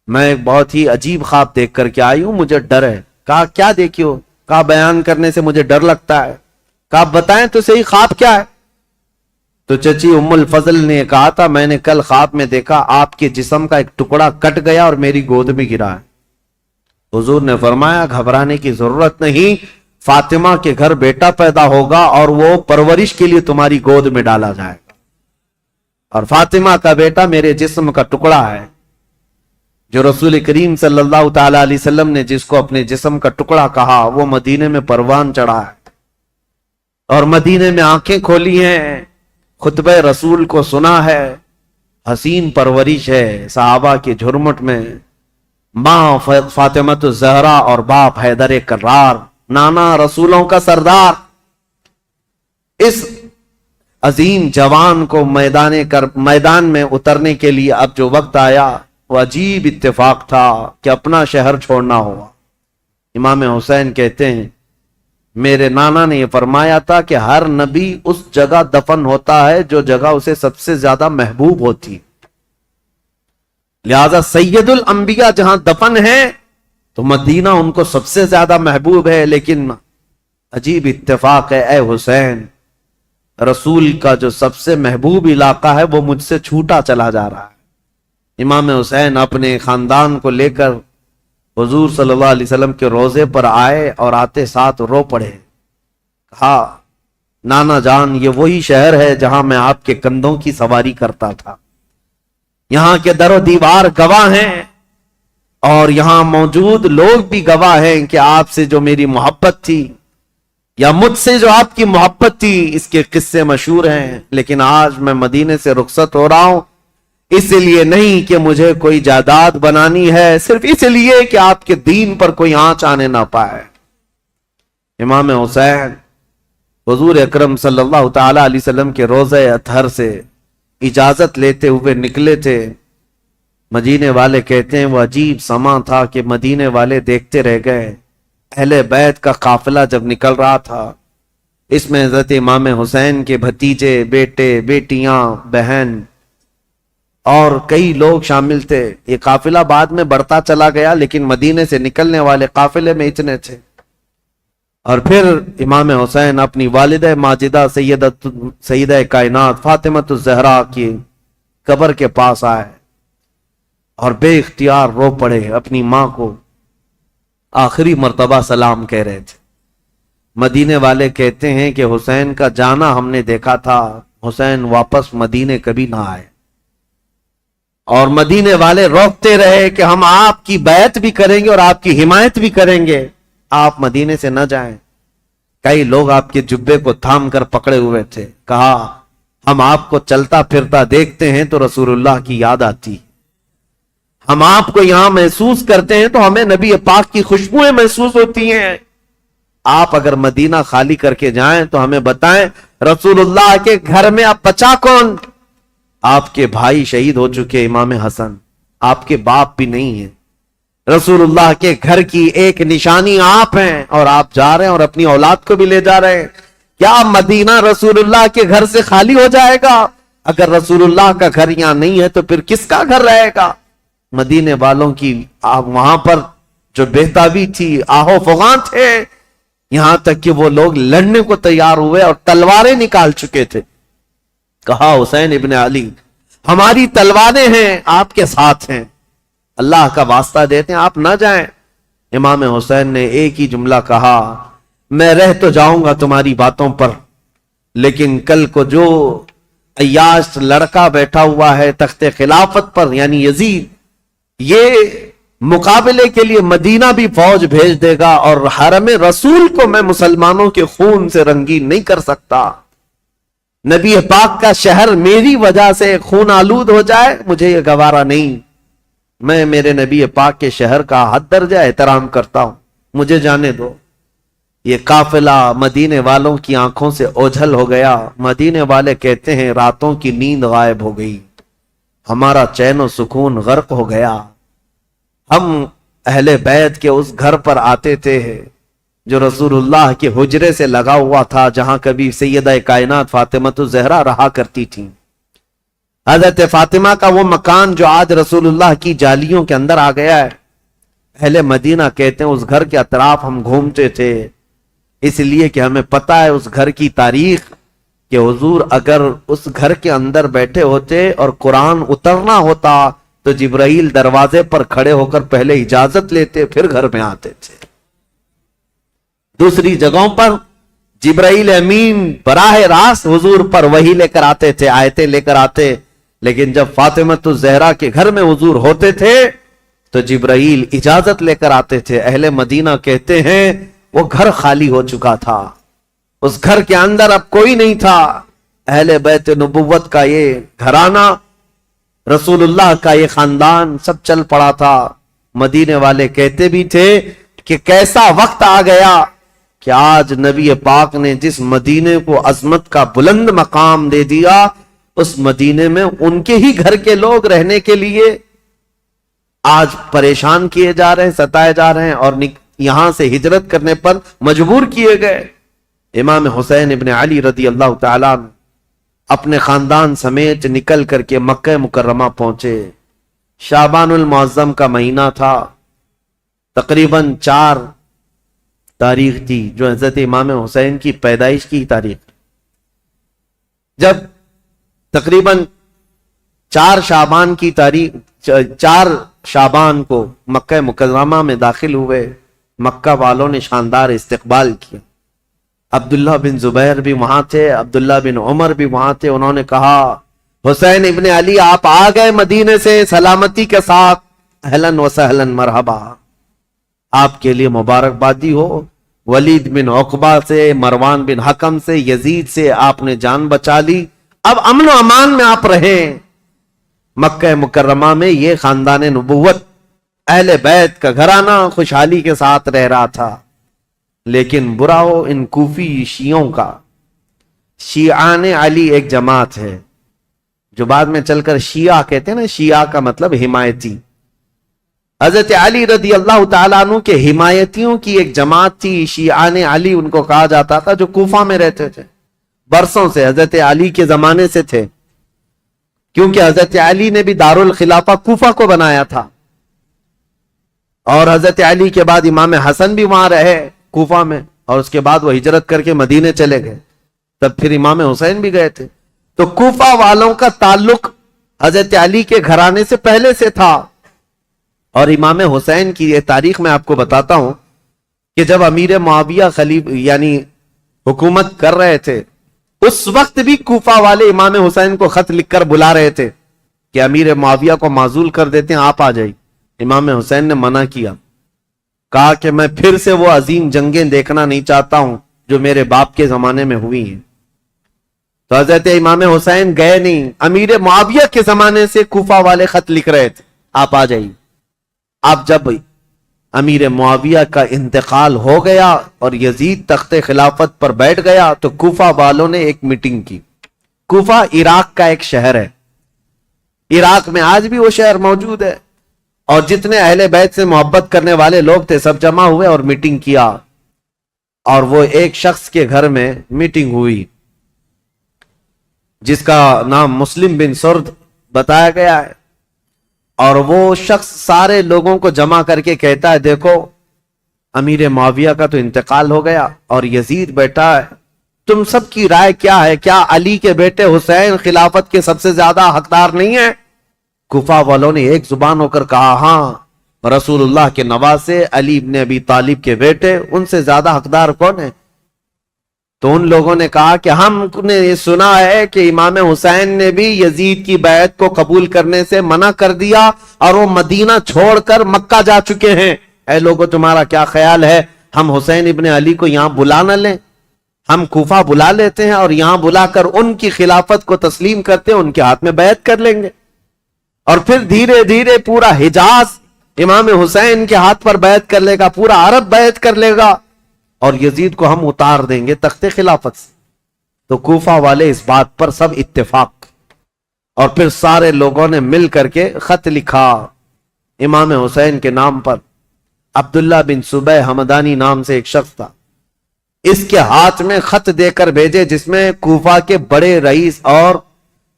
میں بہت ہی عجیب خواب دیکھ کر کے آئی ہوں، مجھے ڈر ہے۔ کہا کیا دیکھی ہو؟ کہا بیان کرنے سے مجھے ڈر لگتا ہے۔ کہا بتائیں تو صحیح خواب کیا ہے؟ تو چچی ام الفضل نے کہا تھا میں نے کل خواب میں دیکھا آپ کے جسم کا ایک ٹکڑا کٹ گیا اور میری گود میں گرا ہے۔ حضور نے فرمایا گھبرانے کی ضرورت نہیں، فاطمہ کے گھر بیٹا پیدا ہوگا اور وہ پرورش کے لیے تمہاری گود میں ڈالا جائے گا، اور فاطمہ کا بیٹا میرے جسم کا ٹکڑا ہے۔ جو رسول کریم صلی اللہ تعالی علیہ وسلم نے جس کو اپنے جسم کا ٹکڑا کہا وہ مدینے میں پروان چڑھا ہے اور مدینے میں آنکھیں کھولی ہیں، خطبہ رسول کو سنا ہے، حسین پرورش ہے صحابہ کی جھرمٹ میں، ماں فاطمہ الزہرا اور باپ حیدر کرار، نانا رسولوں کا سردار۔ اس عظیم جوان کو میدان میں اترنے کے لیے اب جو وقت آیا وہ عجیب اتفاق تھا کہ اپنا شہر چھوڑنا ہوا۔ امام حسین کہتے ہیں میرے نانا نے یہ فرمایا تھا کہ ہر نبی اس جگہ دفن ہوتا ہے جو جگہ اسے سب سے زیادہ محبوب ہوتی، لہذا سید الانبیاء جہاں دفن ہے تو مدینہ ان کو سب سے زیادہ محبوب ہے۔ لیکن عجیب اتفاق ہے اے حسین، رسول کا جو سب سے محبوب علاقہ ہے وہ مجھ سے چھوٹا چلا جا رہا ہے۔ امام حسین اپنے خاندان کو لے کر حضور صلی اللہ علیہ وسلم کے روضے پر آئے اور آتے ساتھ رو پڑے، کہا نانا جان یہ وہی شہر ہے جہاں میں آپ کے کندھوں کی سواری کرتا تھا، یہاں کے در و دیوار گواہ ہیں اور یہاں موجود لوگ بھی گواہ ہیں کہ آپ سے جو میری محبت تھی یا مجھ سے جو آپ کی محبت تھی اس کے قصے مشہور ہیں۔ لیکن آج میں مدینے سے رخصت ہو رہا ہوں، اس لیے نہیں کہ مجھے کوئی جائیداد بنانی ہے، صرف اس لیے کہ آپ کے دین پر کوئی آنچ آنے نہ پائے۔ امام حسین حضور اکرم صلی اللہ تعالی علیہ وسلم کے روضہ اطہر سے اجازت لیتے ہوئے نکلے تھے۔ مدینے والے کہتے ہیں وہ عجیب سما تھا کہ مدینے والے دیکھتے رہ گئے۔ اہل بیت کا قافلہ جب نکل رہا تھا، اس میں حضرت امام حسین کے بھتیجے، بیٹے، بیٹیاں، بہن اور کئی لوگ شامل تھے۔ یہ قافلہ بعد میں بڑھتا چلا گیا لیکن مدینے سے نکلنے والے قافلے میں اتنے تھے۔ اور پھر امام حسین اپنی والدہ ماجدہ سیدہ کائنات فاطمہ الزہرا کی قبر کے پاس آئے اور بے اختیار رو پڑے، اپنی ماں کو آخری مرتبہ سلام کہہ رہے تھے۔ مدینے والے کہتے ہیں کہ حسین کا جانا ہم نے دیکھا تھا، حسین واپس مدینے کبھی نہ آئے، اور مدینے والے روکتے رہے کہ ہم آپ کی بیعت بھی کریں گے اور آپ کی حمایت بھی کریں گے، آپ مدینے سے نہ جائیں۔ کئی لوگ آپ کے جبے کو تھام کر پکڑے ہوئے تھے، کہا ہم آپ کو چلتا پھرتا دیکھتے ہیں تو رسول اللہ کی یاد آتی، ہم آپ کو یہاں محسوس کرتے ہیں تو ہمیں نبی پاک کی خوشبوئیں محسوس ہوتی ہیں، آپ اگر مدینہ خالی کر کے جائیں تو ہمیں بتائیں رسول اللہ کے گھر میں اب بچا کون؟ آپ کے بھائی شہید ہو چکے، امام حسن، آپ کے باپ بھی نہیں ہیں، رسول اللہ کے گھر کی ایک نشانی آپ ہیں اور آپ جا رہے ہیں اور اپنی اولاد کو بھی لے جا رہے ہیں۔ کیا مدینہ رسول اللہ کے گھر سے خالی ہو جائے گا؟ اگر رسول اللہ کا گھر یہاں نہیں ہے تو پھر کس کا گھر رہے گا؟ مدینے والوں کی وہاں پر جو بہتابی تھی، آہو فغاں تھے، یہاں تک کہ وہ لوگ لڑنے کو تیار ہوئے اور تلواریں نکال چکے تھے۔ کہا حسین ابن علی ہماری تلواریں ہیں آپ کے ساتھ ہیں، اللہ کا واسطہ دیتے ہیں آپ نہ جائیں۔ امام حسین نے ایک ہی جملہ کہا، میں رہ تو جاؤں گا تمہاری باتوں پر، لیکن کل کو جو عیاش لڑکا بیٹھا ہوا ہے تخت خلافت پر یعنی یزید، یہ مقابلے کے لیے مدینہ بھی فوج بھیج دے گا اور حرم رسول کو میں مسلمانوں کے خون سے رنگین نہیں کر سکتا۔ نبی پاک کا شہر میری وجہ سے خون آلود ہو جائے، مجھے یہ گوارا نہیں۔ میں میرے نبی پاک کے شہر کا حد درجہ احترام کرتا ہوں، مجھے جانے دو۔ یہ قافلہ مدینے والوں کی آنکھوں سے اوجھل ہو گیا۔ مدینے والے کہتے ہیں راتوں کی نیند غائب ہو گئی، ہمارا چین و سکون غرق ہو گیا۔ ہم اہل بیت کے اس گھر پر آتے تھے جو رسول اللہ کے حجرے سے لگا ہوا تھا، جہاں کبھی سیدہ کائنات فاطمہ الزہرا رہا کرتی تھی۔ حضرت فاطمہ کا وہ مکان جو آج رسول اللہ کی جالیوں کے اندر آ گیا ہے، اہل مدینہ کہتے ہیں اس گھر کے اطراف ہم گھومتے تھے، اس لیے کہ ہمیں پتہ ہے اس گھر کی تاریخ کہ حضور اگر اس گھر کے اندر بیٹھے ہوتے اور قرآن اترنا ہوتا تو جبرائیل دروازے پر کھڑے ہو کر پہلے اجازت لیتے پھر گھر میں آتے تھے۔ دوسری جگہوں پر جبرائیل امین براہ راست حضور پر وحی لے کر آتے تھے، آیتیں لے کر آتے، لیکن جب فاطمہ الزہرا کے گھر میں حضور ہوتے تھے تو جبرائیل اجازت لے کر آتے تھے۔ اہل مدینہ کہتے ہیں وہ گھر خالی ہو چکا تھا، اس گھر کے اندر اب کوئی نہیں تھا۔ اہل بیت نبوت کا یہ گھرانہ، رسول اللہ کا یہ خاندان سب چل پڑا تھا۔ مدینے والے کہتے بھی تھے کہ کیسا وقت آ گیا کہ آج نبی پاک نے جس مدینے کو عظمت کا بلند مقام دے دیا، اس مدینے میں ان کے ہی گھر کے لوگ رہنے کے لیے آج پریشان کیے جا رہے ہیں، ستائے جا رہے ہیں اور یہاں سے ہجرت کرنے پر مجبور کیے گئے۔ امام حسین ابن علی رضی اللہ تعالیٰ اپنے خاندان سمیت نکل کر کے مکہ مکرمہ پہنچے۔ شعبان المعظم کا مہینہ تھا، تقریباً 4 تاریخ تھی جو حضرت امام حسین کی پیدائش کی تاریخ۔ جب تقریباً 4 شعبان کی تاریخ 4 شعبان کو مکہ مکرمہ میں داخل ہوئے، مکہ والوں نے شاندار استقبال کیا۔ عبداللہ بن زبیر بھی وہاں تھے، عبداللہ بن عمر بھی وہاں تھے۔ انہوں نے کہا حسین ابن علی آپ آ گئے مدینے سے سلامتی کے ساتھ، اہلاً و سہلاً مرحبا، آپ کے لیے مبارکبادی ہو۔ ولید بن عقبہ سے، مروان بن حکم سے، یزید سے آپ نے جان بچا لی، اب امن و امان میں آپ رہیں۔ مکہ مکرمہ میں یہ خاندان نبوت اہل بیت کا گھرانہ خوشحالی کے ساتھ رہ رہا تھا، لیکن برا ہو ان کوفی شیعوں کا۔ شیعان علی ایک جماعت ہے جو بعد میں چل کر شیعہ کہتے ہیں نا، شیعہ کا مطلب حمایتی۔ حضرت علی رضی اللہ تعالیٰ عنہ کے حمایتیوں کی ایک جماعت تھی، شیعان علی ان کو کہا جاتا تھا، جو کوفہ میں رہتے تھے برسوں سے، حضرت علی کے زمانے سے تھے، کیونکہ حضرت علی نے بھی دارالخلافہ کوفہ کو بنایا تھا، اور حضرت علی کے بعد امام حسن بھی وہاں رہے کوفہ میں، اور اس کے بعد وہ ہجرت کر کے مدینے چلے گئے، تب پھر امام حسین بھی گئے تھے۔ تو کوفہ والوں کا تعلق حضرت علی کے گھرانے سے پہلے سے تھا۔ اور امام حسین کی یہ تاریخ میں آپ کو بتاتا ہوں کہ جب امیر معاویہ یعنی حکومت کر رہے تھے، اس وقت بھی کوفہ والے امام حسین کو خط لکھ کر بلا رہے تھے کہ امیر معاویہ کو معزول کر دیتے ہیں، آپ آ جائیے۔ امام حسین نے منع کیا، کہا کہ میں پھر سے وہ عظیم جنگیں دیکھنا نہیں چاہتا ہوں جو میرے باپ کے زمانے میں ہوئی ہیں۔ تو حضرت امام حسین گئے نہیں، امیر معاویہ کے زمانے سے کوفہ والے خط لکھ رہے تھے، آپ آ جائیے۔ اب جب امیر معاویہ کا انتقال ہو گیا اور یزید تخت خلافت پر بیٹھ گیا تو کوفہ والوں نے ایک میٹنگ کی۔ کوفہ عراق کا ایک شہر ہے، عراق میں آج بھی وہ شہر موجود ہے، اور جتنے اہل بیت سے محبت کرنے والے لوگ تھے سب جمع ہوئے اور میٹنگ کیا، اور وہ ایک شخص کے گھر میں میٹنگ ہوئی جس کا نام مسلم بن سرد بتایا گیا ہے، اور وہ شخص سارے لوگوں کو جمع کر کے کہتا ہے دیکھو امیر معاویہ کا تو انتقال ہو گیا اور یزید بیٹا ہے، تم سب کی رائے کیا ہے؟ کیا علی کے بیٹے حسین خلافت کے سب سے زیادہ حقدار نہیں ہیں؟ کوفہ والوں نے ایک زبان ہو کر کہا ہاں، رسول اللہ کے نواسے علی ابن ابی طالب کے بیٹے، ان سے زیادہ حقدار کون ہے؟ تو ان لوگوں نے کہا کہ ہم نے یہ سنا ہے کہ امام حسین نے بھی یزید کی بیعت کو قبول کرنے سے منع کر دیا اور وہ مدینہ چھوڑ کر مکہ جا چکے ہیں۔ اے لوگوں، تمہارا کیا خیال ہے ہم حسین ابن علی کو یہاں بلا نہ لیں؟ ہم کوفہ بلا لیتے ہیں اور یہاں بلا کر ان کی خلافت کو تسلیم کرتے ہیں، ان کے ہاتھ میں بیعت کر لیں گے، اور پھر دھیرے دھیرے پورا حجاز امام حسین کے ہاتھ پر بیعت کر لے گا، پورا عرب بیعت کر لے گا، اور یزید کو ہم اتار دیں گے تخت خلافت سے۔ تو کوفہ والے اس بات پر سب اتفاق، اور پھر سارے لوگوں نے مل کر کے خط لکھا امام حسین کے نام پر۔ عبداللہ بن صبح حمدانی نام سے ایک شخص تھا، اس کے ہاتھ میں خط دے کر بھیجے جس میں کوفہ کے بڑے رئیس اور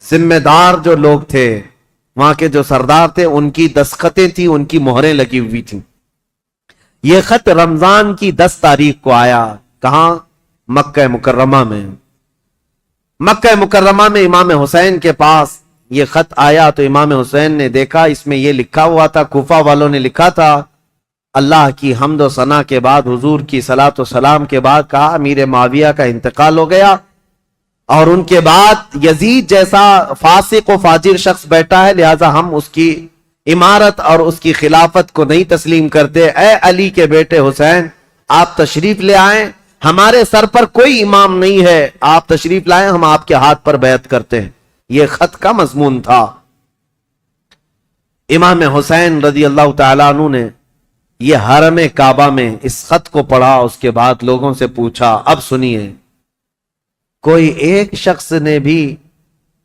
ذمہ دار جو لوگ تھے، وہاں کے جو سردار تھے، ان کی دستخطیں تھیں، ان کی مہریں لگی ہوئی تھیں۔ یہ خط رمضان کی 10 تاریخ کو آیا۔ کہاں؟ مکہ مکرمہ میں۔ مکہ مکرمہ میں امام حسین کے پاس یہ خط آیا تو امام حسین نے دیکھا، اس میں یہ لکھا ہوا تھا، کوفہ والوں نے لکھا تھا، اللہ کی حمد و ثنا کے بعد، حضور کی صلاۃ و سلام کے بعد کہا امیر معاویہ کا انتقال ہو گیا، اور ان کے بعد یزید جیسا فاسق و فاجر شخص بیٹھا ہے، لہذا ہم اس کی امارت اور اس کی خلافت کو نہیں تسلیم کرتے۔ اے علی کے بیٹے حسین، آپ تشریف لے آئیں، ہمارے سر پر کوئی امام نہیں ہے، آپ تشریف لائیں، ہم آپ کے ہاتھ پر بیعت کرتے ہیں۔ یہ خط کا مضمون تھا۔ امام حسین رضی اللہ تعالیٰ عنہ نے یہ حرم کعبہ میں اس خط کو پڑھا، اس کے بعد لوگوں سے پوچھا، اب سنیے، کوئی ایک شخص نے بھی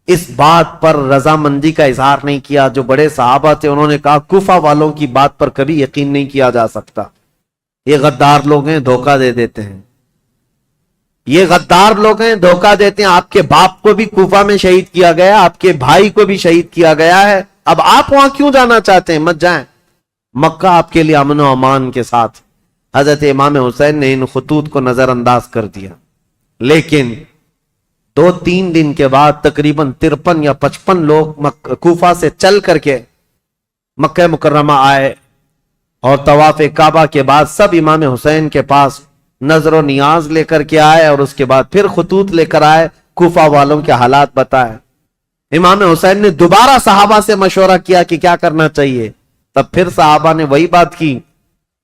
اس بات پر رضامندی کا اظہار نہیں کیا؟ جو بڑے صحابہ تھے انہوں نے کہا کوفہ والوں کی بات پر کبھی یقین نہیں کیا جا سکتا، یہ غدار لوگ ہیں، دھوکہ دے دیتے ہیں، یہ غدار لوگ ہیں، دھوکہ دیتے ہیں۔ آپ کے باپ کو بھی کوفہ میں شہید کیا گیا، آپ کے بھائی کو بھی شہید کیا گیا ہے، اب آپ وہاں کیوں جانا چاہتے ہیں؟ مت جائیں، مکہ آپ کے لیے امن و امان کے ساتھ۔ حضرت امام حسین نے ان خطوط کو نظر انداز کر دیا، لیکن 2-3 دن کے بعد تقریباً 53 یا 55 لوگ کوفہ سے چل کر کے مکہ مکرمہ آئے، اور طواف کعبہ کے بعد سب امام حسین کے پاس نظر و نیاز لے کر کے آئے، اور اس کے بعد پھر خطوط لے کر آئے، کوفہ والوں کے حالات بتائے۔ امام حسین نے دوبارہ صحابہ سے مشورہ کیا کہ کیا کرنا چاہیے، تب پھر صحابہ نے وہی بات کی،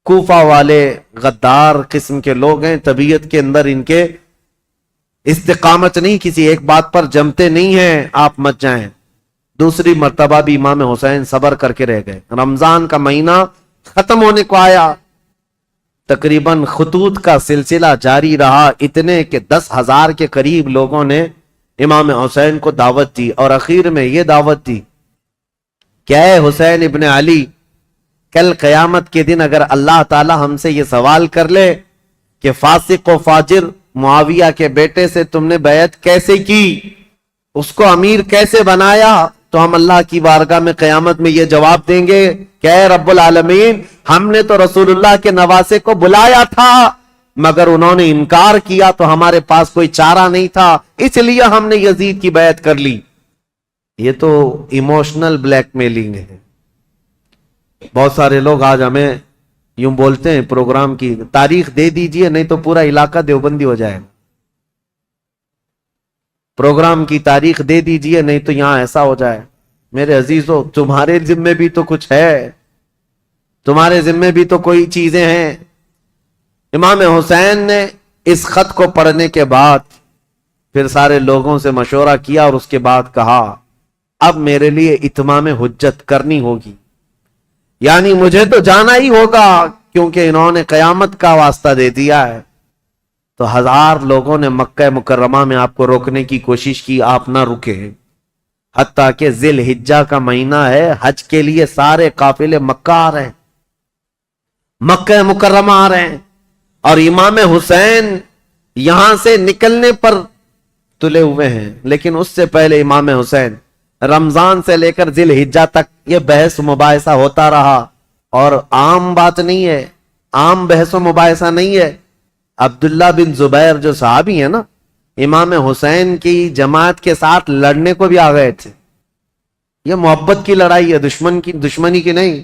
کوفہ والے غدار قسم کے لوگ ہیں، طبیعت کے اندر ان کے استقامت نہیں، کسی ایک بات پر جمتے نہیں ہیں، آپ مت جائیں۔ دوسری مرتبہ بھی امام حسین صبر کر کے رہ گئے۔ رمضان کا مہینہ ختم ہونے کو آیا، تقریباً خطوط کا سلسلہ جاری رہا، اتنے کہ 10,000 کے قریب لوگوں نے امام حسین کو دعوت دی، اور اخیر میں یہ دعوت دی کہ اے حسین ابن علی، کل قیامت کے دن اگر اللہ تعالی ہم سے یہ سوال کر لے کہ فاسق و فاجر معاویہ کے بیٹے سے تم نے بیعت کیسے کی، اس کو امیر کیسے بنایا، تو ہم اللہ کی بارگاہ میں قیامت میں یہ جواب دیں گے کہ اے رب العالمین، ہم نے تو رسول اللہ کے نواسے کو بلایا تھا، مگر انہوں نے انکار کیا، تو ہمارے پاس کوئی چارہ نہیں تھا، اس لیے ہم نے یزید کی بیعت کر لی۔ یہ تو ایموشنل بلیک میلنگ ہے۔ بہت سارے لوگ آج ہمیں یوں بولتے ہیں، پروگرام کی تاریخ دے دیجئے نہیں تو پورا علاقہ دیوبندی ہو جائے گا، پروگرام کی تاریخ دے دیجئے نہیں تو یہاں ایسا ہو جائے۔ میرے عزیزو، تمہارے ذمے بھی تو کچھ ہے، تمہارے ذمے بھی تو کوئی چیزیں ہیں۔ امام حسین نے اس خط کو پڑھنے کے بعد پھر سارے لوگوں سے مشورہ کیا، اور اس کے بعد کہا اب میرے لیے اتمام حجت کرنی ہوگی، یعنی مجھے تو جانا ہی ہوگا، کیونکہ انہوں نے قیامت کا واسطہ دے دیا ہے۔ تو 1000 لوگوں نے مکہ مکرمہ میں آپ کو روکنے کی کوشش کی، آپ نہ رکے، حتیٰ کہ ذی الحجہ کا مہینہ ہے، حج کے لیے سارے قافلے مکہ آ رہے ہیں، مکہ مکرمہ آ رہے ہیں، اور امام حسین یہاں سے نکلنے پر تلے ہوئے ہیں۔ لیکن اس سے پہلے امام حسین رمضان سے لے کر ذی الحجہ تک یہ بحث مباحثہ ہوتا رہا، اور عام بات نہیں ہے، عام بحث و مباحثہ نہیں ہے۔ عبداللہ بن زبیر جو صحابی ہیں نا، امام حسین کی جماعت کے ساتھ لڑنے کو بھی آ گئے تھے. یہ محبت کی لڑائی ہے، دشمنی کی نہیں،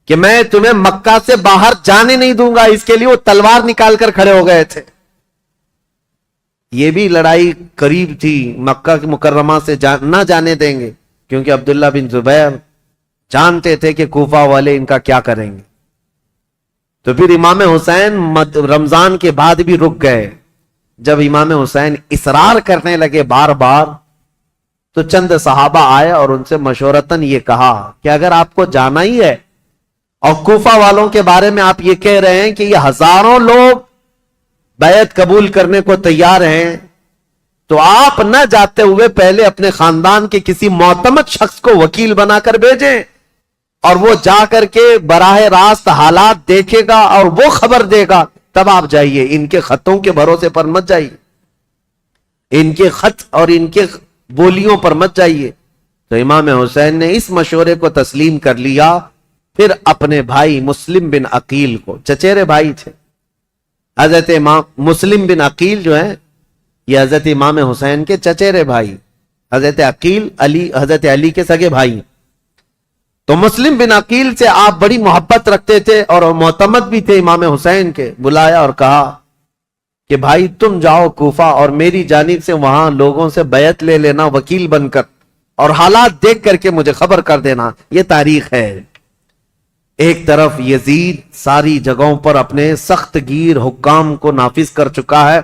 کہ میں تمہیں مکہ سے باہر جانے نہیں دوں گا، اس کے لیے وہ تلوار نکال کر کھڑے ہو گئے تھے. یہ بھی لڑائی قریب تھی، مکہ کی مکرمہ سے نہ جانے دیں گے، کیونکہ عبداللہ بن زبیر جانتے تھے کہ کوفہ والے ان کا کیا کریں گے. تو پھر امام حسین رمضان کے بعد بھی رک گئے. جب امام حسین اصرار کرنے لگے بار بار، تو چند صحابہ آئے اور ان سے مشورتاً یہ کہا کہ اگر آپ کو جانا ہی ہے اور کوفہ والوں کے بارے میں آپ یہ کہہ رہے ہیں کہ یہ ہزاروں لوگ بیعت قبول کرنے کو تیار ہیں، تو آپ نہ جاتے ہوئے پہلے اپنے خاندان کے کسی معتمد شخص کو وکیل بنا کر بھیجیں، اور وہ جا کر کے براہ راست حالات دیکھے گا اور وہ خبر دے گا، تب آپ جائیے. ان کے خطوں کے بھروسے پر مت جائیے، ان کے خط اور ان کے بولیوں پر مت جائیے. تو امام حسین نے اس مشورے کو تسلیم کر لیا. پھر اپنے بھائی مسلم بن عقیل کو، چچیرے بھائی تھے حضرت امام مسلم بن عقیل جو ہیں، یہ حضرت امام حسین کے چچیرے بھائی. حضرت عقیل حضرت علی کے سگے بھائی. تو مسلم بن عقیل سے آپ بڑی محبت رکھتے تھے اور معتمد بھی تھے امام حسین کے. بلایا اور کہا کہ بھائی تم جاؤ کوفہ اور میری جانب سے وہاں لوگوں سے بیعت لے لینا وکیل بن کر، اور حالات دیکھ کر کے مجھے خبر کر دینا. یہ تاریخ ہے. ایک طرف یزید ساری جگہوں پر اپنے سخت گیر حکام کو نافذ کر چکا ہے،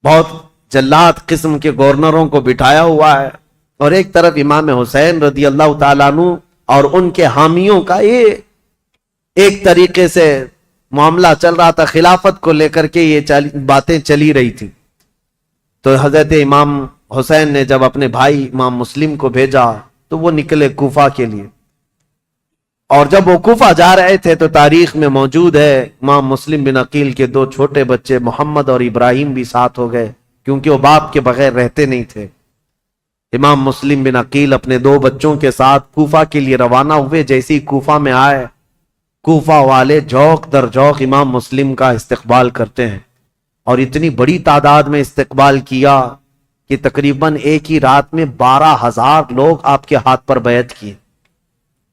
بہت جلاد قسم کے گورنروں کو بٹھایا ہوا ہے، اور ایک طرف امام حسین رضی اللہ تعالیٰ عنہ اور ان کے حامیوں کا یہ ایک طریقے سے معاملہ چل رہا تھا. خلافت کو لے کر کے یہ باتیں چلی رہی تھی. تو حضرت امام حسین نے جب اپنے بھائی امام مسلم کو بھیجا تو وہ نکلے کوفہ کے لیے. اور جب وہ کوفہ جا رہے تھے تو تاریخ میں موجود ہے امام مسلم بن عقیل کے دو چھوٹے بچے محمد اور ابراہیم بھی ساتھ ہو گئے، کیونکہ وہ باپ کے بغیر رہتے نہیں تھے. امام مسلم بن عقیل اپنے دو بچوں کے ساتھ کوفہ کے لیے روانہ ہوئے. جیسے ہی کوفہ میں آئے، کوفہ والے جوق در جوق امام مسلم کا استقبال کرتے ہیں، اور اتنی بڑی تعداد میں استقبال کیا کہ تقریباً ایک ہی رات میں 12,000 لوگ آپ کے ہاتھ پر بیعت کیے.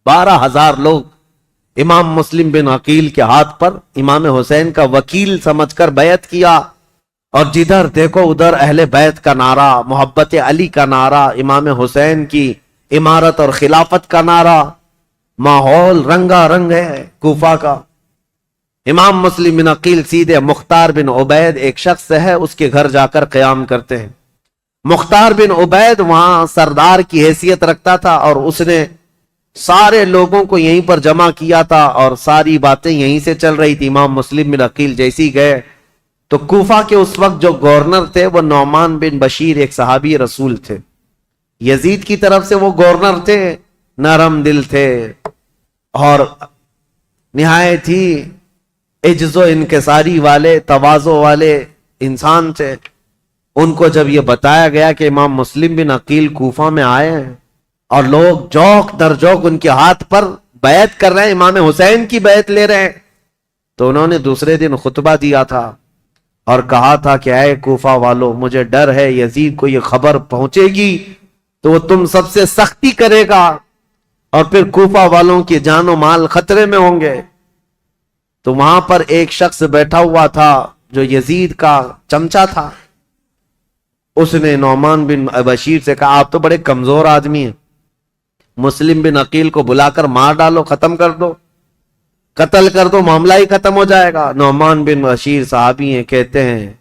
12,000 لوگ امام مسلم بن عقیل کے ہاتھ پر امام حسین کا وکیل سمجھ کر بیعت کیا. اور جدھر دیکھو ادھر اہل بیت کا نعرہ، محبت علی کا نعرہ، امام حسین کی امارت اور خلافت کا نعرہ. ماحول رنگا رنگ ہے کوفہ کا. امام مسلم بن عقیل سیدھے مختار بن عبید ایک شخص ہے اس کے گھر جا کر قیام کرتے ہیں. مختار بن عبید وہاں سردار کی حیثیت رکھتا تھا، اور اس نے سارے لوگوں کو یہیں پر جمع کیا تھا اور ساری باتیں یہیں سے چل رہی تھی. امام مسلم بن عقیل جیسی گئے تو کوفہ کے اس وقت جو گورنر تھے وہ نعمان بن بشیر ایک صحابی رسول تھے. یزید کی طرف سے وہ گورنر تھے، نرم دل تھے اور نہایت ہی عجز و انکساری والے، تواضع والے انسان تھے. ان کو جب یہ بتایا گیا کہ امام مسلم بن عقیل کوفہ میں آئے ہیں اور لوگ جوق در جوق ان کے ہاتھ پر بیعت کر رہے ہیں، امام حسین کی بیعت لے رہے ہیں، تو انہوں نے دوسرے دن خطبہ دیا تھا اور کہا تھا کہ اے کوفہ والو، مجھے ڈر ہے یزید کو یہ خبر پہنچے گی تو وہ تم سب سے سختی کرے گا اور پھر کوفہ والوں کی جان و مال خطرے میں ہوں گے. تو وہاں پر ایک شخص بیٹھا ہوا تھا جو یزید کا چمچا تھا. اس نے نعمان بن بشیر سے کہا آپ تو بڑے کمزور آدمی ہیں، مسلم بن عقیل کو بلا کر مار ڈالو، ختم کر دو، قتل کر دو، معاملہ ہی ختم ہو جائے گا. نعمان بن بشیر صحابی ہیں، کہتے ہیں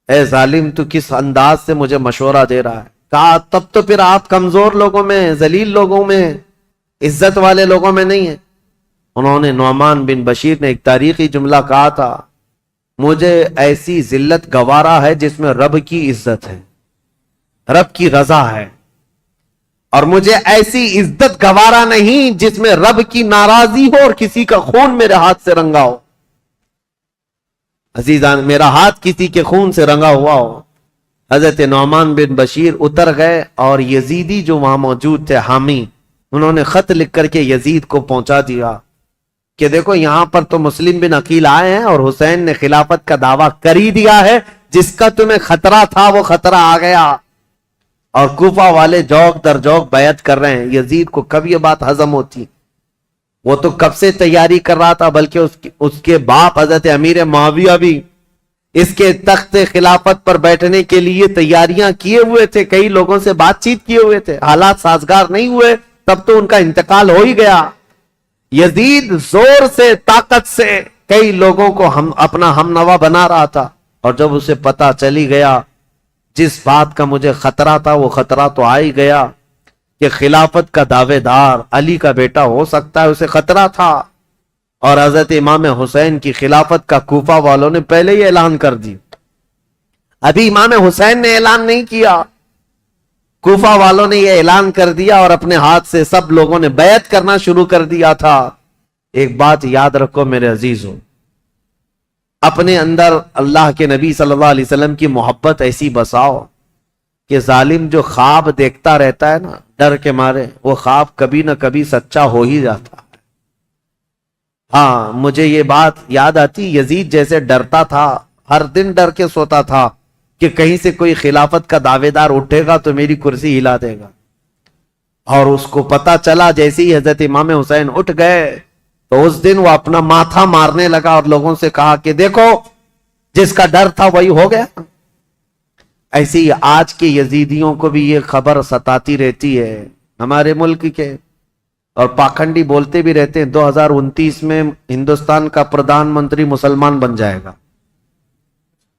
اے ظالم تو کس انداز سے مجھے مشورہ دے رہا ہے. کہا تب تو پھر آپ کمزور لوگوں میں، ذلیل لوگوں میں، عزت والے لوگوں میں نہیں ہیں. انہوں نے نعمان بن بشیر نے ایک تاریخی جملہ کہا تھا، مجھے ایسی ذلت گوارا ہے جس میں رب کی عزت ہے، رب کی رضا ہے، اور مجھے ایسی عزت گوارا نہیں جس میں رب کی ناراضی ہو اور کسی کا خون میرے ہاتھ سے رنگا ہو. عزیزان، میرا ہاتھ کسی کے خون سے رنگا ہوا ہو. حضرت نعمان بن بشیر اتر گئے اور یزیدی جو وہاں موجود تھے حامی، انہوں نے خط لکھ کر کے یزید کو پہنچا دیا کہ دیکھو یہاں پر تو مسلم بن عقیل آئے ہیں اور حسین نے خلافت کا دعویٰ کر ہی دیا ہے، جس کا تمہیں خطرہ تھا وہ خطرہ آ گیا. اور کوفہ والے جوک در جوک بیعت کر رہے ہیں. یزید کو کب یہ بات ہضم ہوتی؟ وہ تو کب سے تیاری کر رہا تھا, بلکہ اس کے باپ حضرت امیر معاویہ بھی اس کے تخت خلافت پر بیٹھنے کے لیے تیاریاں کیے ہوئے تھے, کئی لوگوں سے بات چیت کیے ہوئے تھے. حالات سازگار نہیں ہوئے تب تو ان کا انتقال ہو ہی گیا. یزید زور سے طاقت سے کئی لوگوں کو اپنا ہم نوا بنا رہا تھا, اور جب اسے پتا چلی گیا جس بات کا مجھے خطرہ تھا وہ خطرہ تو آ ہی گیا کہ خلافت کا دعوے دار علی کا بیٹا ہو سکتا ہے, اسے خطرہ تھا. اور حضرت امام حسین کی خلافت کا کوفہ والوں نے پہلے ہی اعلان کر دی. ابھی امام حسین نے اعلان نہیں کیا, کوفہ والوں نے یہ اعلان کر دیا اور اپنے ہاتھ سے سب لوگوں نے بیعت کرنا شروع کر دیا تھا. ایک بات یاد رکھو میرے عزیزوں, اپنے اندر اللہ کے نبی صلی اللہ علیہ وسلم کی محبت ایسی بساؤ کہ ظالم جو خواب دیکھتا رہتا ہے نا ڈر کے مارے, وہ خواب کبھی نہ کبھی سچا ہو ہی جاتا ہے. ہاں, مجھے یہ بات یاد آتی, یزید جیسے ڈرتا تھا, ہر دن ڈر کے سوتا تھا کہ کہیں سے کوئی خلافت کا دعوے دار اٹھے گا تو میری کرسی ہلا دے گا. اور اس کو پتا چلا جیسے ہی حضرت امام حسین اٹھ گئے تو اس دن وہ اپنا ماتھا مارنے لگا اور لوگوں سے کہا کہ دیکھو جس کا ڈر تھا وہی ہو گیا. ایسے ہی آج کے یزیدیوں کو بھی یہ خبر ستاتی رہتی ہے ہمارے ملک کے, اور پاکھنڈی بولتے بھی رہتے ہیں 2029 میں ہندوستان کا پردھان منتری مسلمان بن جائے گا.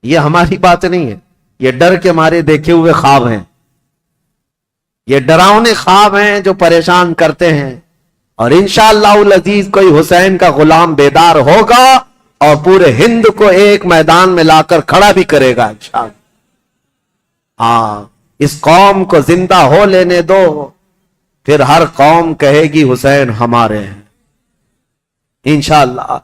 یہ ہماری بات نہیں ہے, یہ ڈر کے مارے دیکھے ہوئے خواب ہیں, یہ ڈراؤنے خواب ہیں جو پریشان کرتے ہیں. اور انشاءاللہ العزیز کوئی حسین کا غلام بیدار ہوگا اور پورے ہند کو ایک میدان میں لا کر کھڑا بھی کرے گا انشاءاللہ. ہاں, اس قوم کو زندہ ہو لینے دو, پھر ہر قوم کہے گی حسین ہمارے ہیں انشاءاللہ.